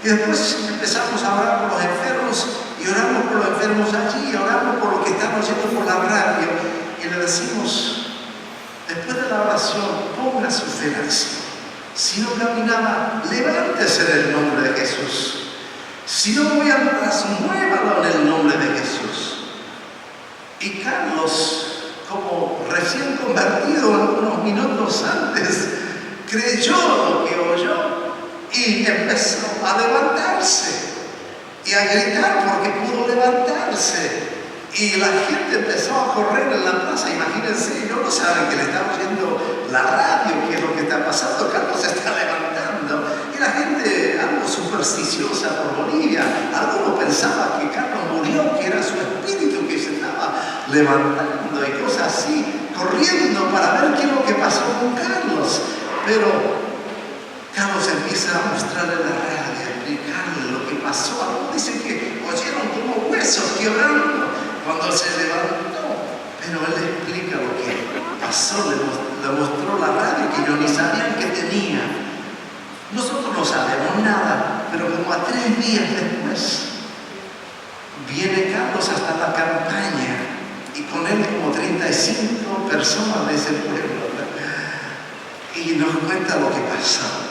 Y después empezamos a orar por los enfermos y oramos por los enfermos allí, y oramos por los que están oyendo por la radio y le decimos, después de la oración, ponga su fe en acción. Si no caminaba, levántese en el nombre de Jesús. Si no voy atrás, muévalo en el nombre de Jesús. Y Carlos, como recién convertido unos minutos antes, creyó lo que oyó y empezó a levantarse y a gritar porque pudo levantarse. Y la gente empezó a correr en la plaza, imagínense, ellos no saben que le está oyendo la radio, qué es lo que está pasando, Carlos se está levantando. Y la gente, algo supersticiosa por Bolivia, algunos pensaban que Carlos murió, que era su espíritu que se estaba levantando y cosas así, corriendo para ver qué es lo que pasó con Carlos. Pero Carlos empieza a mostrarle la radio, a explicarle lo que pasó. Algunos dicen que oyeron como huesos quebrando cuando se levantó, pero él le explica lo que pasó, le mostró la radio que ellos ni sabían que tenía. Nosotros no sabemos nada, pero como a 3 días después viene Carlos hasta la campaña y con él como 35 personas de ese pueblo y nos cuenta lo que pasó.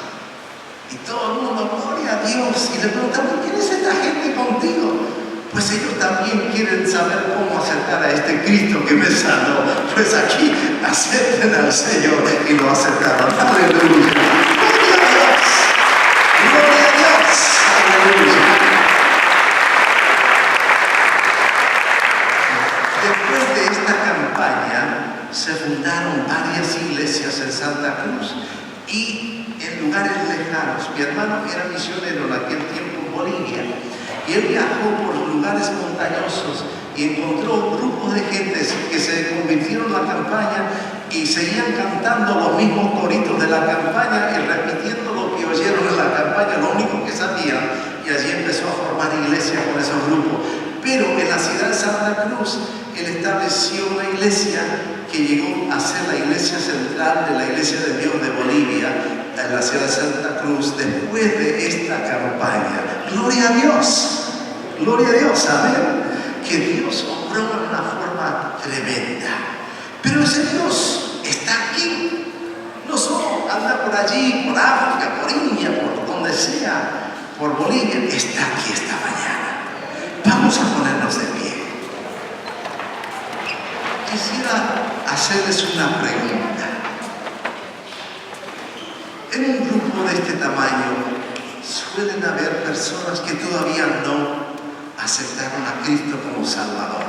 Y todo el mundo, gloria a Dios, y le preguntamos, ¿quién es esta gente contigo? Pues ellos también quieren saber cómo acercar a este Cristo que me sanó. Pues aquí acepten al Señor y lo aceptaron. Aleluya. Gloria a Dios. Gloria a Dios. Aleluya. Después de esta campaña se fundaron varias iglesias en Santa Cruz y en lugares lejanos. Mi hermano era misionero en aquel tiempo en Bolivia. Y él viajó por lugares montañosos y encontró grupos de gente que se convirtieron en la campaña y seguían cantando los mismos coritos de la campaña y repitiendo lo que oyeron en la campaña, lo único que sabían. Y allí empezó a formar iglesia con esos grupos. Pero en la ciudad de Santa Cruz, él estableció una iglesia que llegó a ser la iglesia central de la Iglesia de Dios de Bolivia, en la ciudad de Santa Cruz, después de esta campaña. Gloria a Dios. Gloria a Dios, amén. Que Dios obró de una forma tremenda. Pero ese Dios está aquí. No solo anda por allí, por África, por India, por donde sea, por Bolivia, está aquí esta mañana. Vamos a ponernos de pie. Quisiera hacerles una pregunta. En un grupo de este tamaño suelen haber personas que todavía no aceptaron a Cristo como Salvador.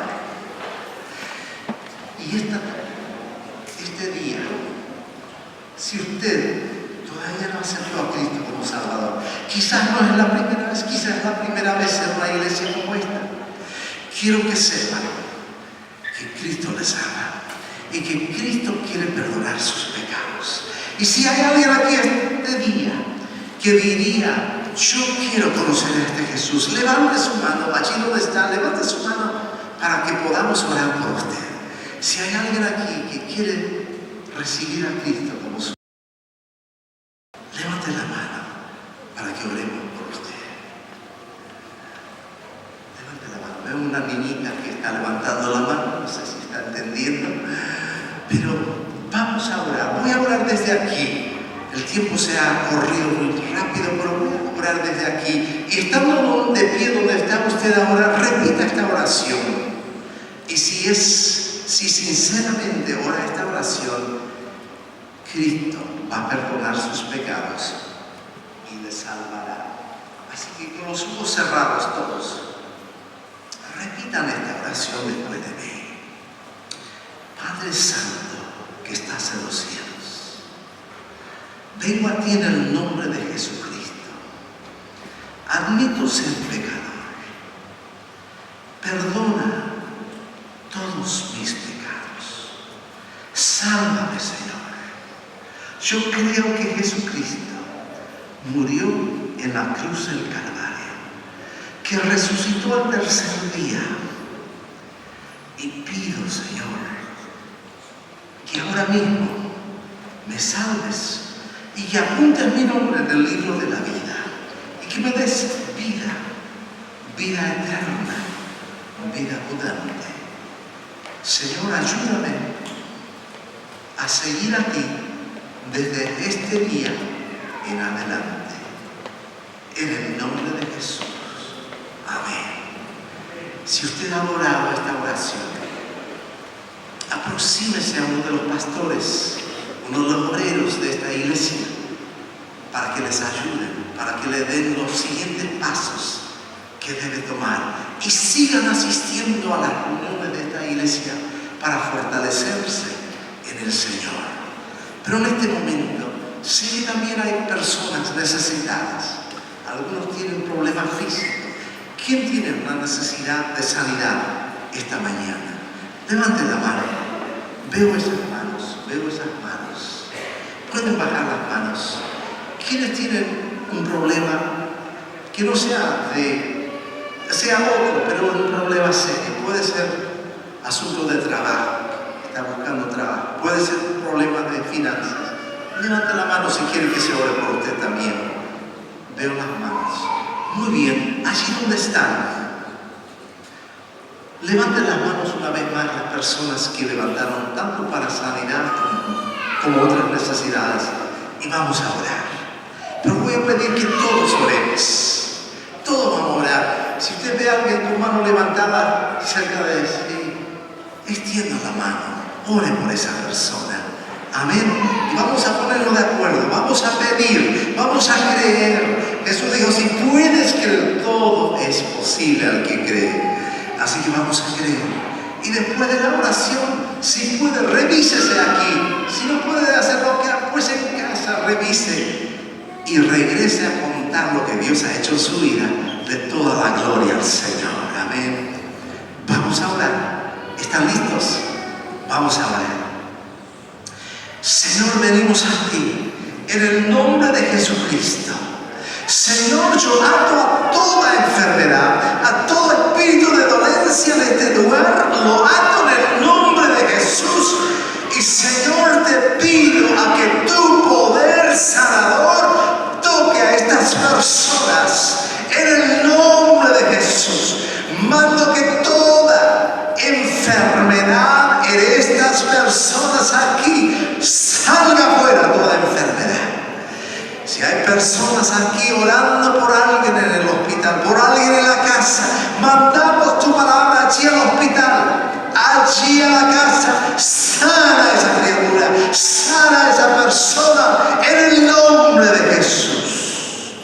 Y este día, si usted todavía no aceptó a Cristo como Salvador, quizás no es la primera vez, quizás es la primera vez en una iglesia como esta, quiero que sepan que Cristo les ama y que Cristo quiere perdonar sus pecados. Y si hay alguien aquí este día que diría, yo quiero conocer a este Jesús, levante su mano, allí donde está, levante su mano para que podamos orar por usted. Si hay alguien aquí que quiere recibir a Cristo como su... levante la mano para que oremos por usted. Levante la mano. Veo una niñita que está levantando la mano, no sé si está entendiendo, pero vamos a orar. Voy a orar desde aquí. El tiempo se ha corrido muy rápido, pero voy a orar desde aquí. Y estando de pie donde está usted ahora, repita esta oración. Y si sinceramente ora esta oración, Cristo va a perdonar sus pecados y le salvará. Así que con los ojos cerrados todos, repitan esta oración después de mí. Padre Santo que estás en los cielos, vengo a ti en el nombre de Jesucristo. Admito ser pecador. Perdona todos mis pecados. Sálvame, Señor. Yo creo que Jesucristo murió en la cruz del Calvario, que resucitó al tercer día. Y pido, Señor, que ahora mismo me salves y que apuntes mi nombre en el libro de la vida y que me des vida, vida eterna, vida abundante. Señor, ayúdame a seguir a ti desde este día en adelante. En el nombre de Jesús. Amén. Si usted ha orado esta oración, aproxímese a uno de los pastores, uno de los obreros de esta iglesia, para que les ayuden, para que le den los siguientes pasos que debe tomar. Y sigan asistiendo a las reuniones de esta iglesia para fortalecerse en el Señor. Pero en este momento, sé que también hay personas necesitadas. Algunos tienen problemas físicos. ¿Quién tiene una necesidad de sanidad esta mañana? Levante la mano. Veo esas manos, veo esas manos. Pueden bajar las manos. ¿Quiénes tienen un problema que no sea otro, pero un problema serio? Puede ser asunto de trabajo, está buscando trabajo. Puede ser un problema de finanzas. Levante la mano si quiere que se ore por usted también. Veo las manos. Muy bien, allí donde están. Levanten las manos una vez más las personas que levantaron tanto para sanidad como otras necesidades. Y vamos a orar. Pero voy a pedir que todos oremos. Todos vamos a orar. Si usted ve a alguien con mano levantada cerca de sí, extienda la mano. Ore por esa persona. Amén. Y vamos a ponernos de acuerdo. Vamos a pedir. Vamos a creer. Jesús dijo, si puedes creer, todo es posible al que cree. Así que vamos a creer. Y después de la oración, si puede, revísese aquí. Si no puede hacerlo acá, pues en casa revise. Y regrese a contar lo que Dios ha hecho en su vida, de toda la gloria al Señor. Amén. Vamos a orar. ¿Están listos? Vamos a orar. Señor, venimos a ti en el nombre de Jesucristo. Señor, yo ato a toda enfermedad, a todo espíritu de dolencia en este lugar, lo ato en el nombre de Jesús. Y Señor, te pido a que tu poder sanador toque a estas personas en el nombre de Jesús. Mando que toda enfermedad en estas personas aquí salga fuera, toda enfermedad. Si hay personas aquí orando por alguien en el hospital, por alguien en la casa, mandamos tu palabra allí al hospital, allí a la casa. Sana a esa criatura, sana a esa persona en el nombre de Jesús.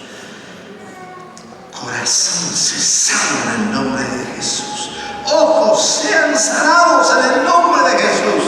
Corazón se sana en el nombre de Jesús. Ojos sean sanados en el nombre de Jesús.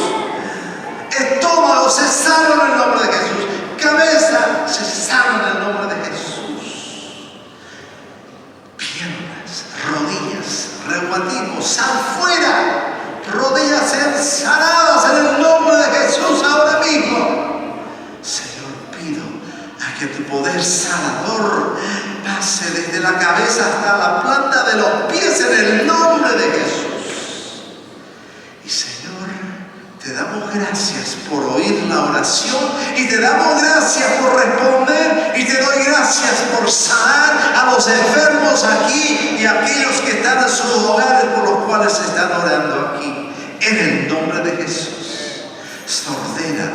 Te damos gracias por oír la oración y te damos gracias por responder y te doy gracias por sanar a los enfermos aquí y a aquellos que están en sus hogares por los cuales se están orando aquí. En el nombre de Jesús, sordera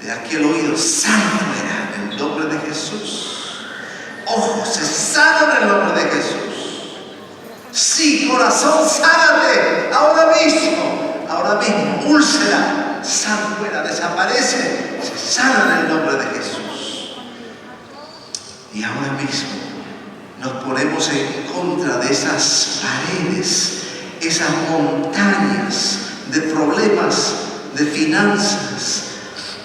de aquel oído, sánala en el nombre de Jesús. Ojos se sanan en el nombre de Jesús. Sí, corazón, sánate ahora mismo. Ahora mismo, úlcera, sal fuera, desaparece, se sana en el nombre de Jesús. Y ahora mismo nos ponemos en contra de esas paredes, esas montañas de problemas, de finanzas.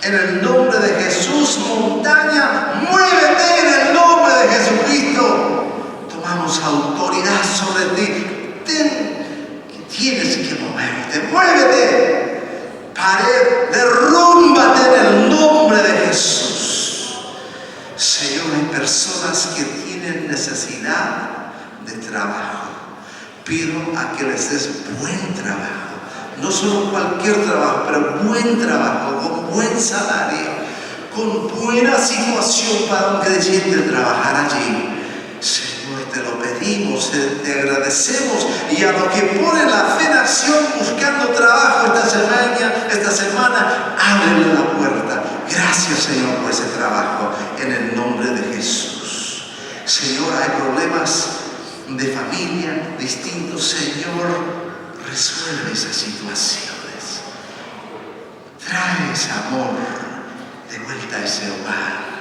En el nombre de Jesús, montaña, muévete en el nombre de Jesucristo. Tomamos autoridad sobre ti. Tienes que moverte, muévete. Pared, derrúmbate en el nombre de Jesús. Señor, hay personas que tienen necesidad de trabajo. Pido a que les des buen trabajo. No solo cualquier trabajo, pero buen trabajo, con buen salario, con buena situación para un creyente trabajar allí. Te lo pedimos, te agradecemos, y a los que ponen la fe en acción buscando trabajo esta semana, ábrele la puerta. Gracias, Señor, por ese trabajo en el nombre de Jesús. Señor, hay problemas de familia distintos. Señor, resuelve esas situaciones. Trae ese amor de vuelta a ese hogar.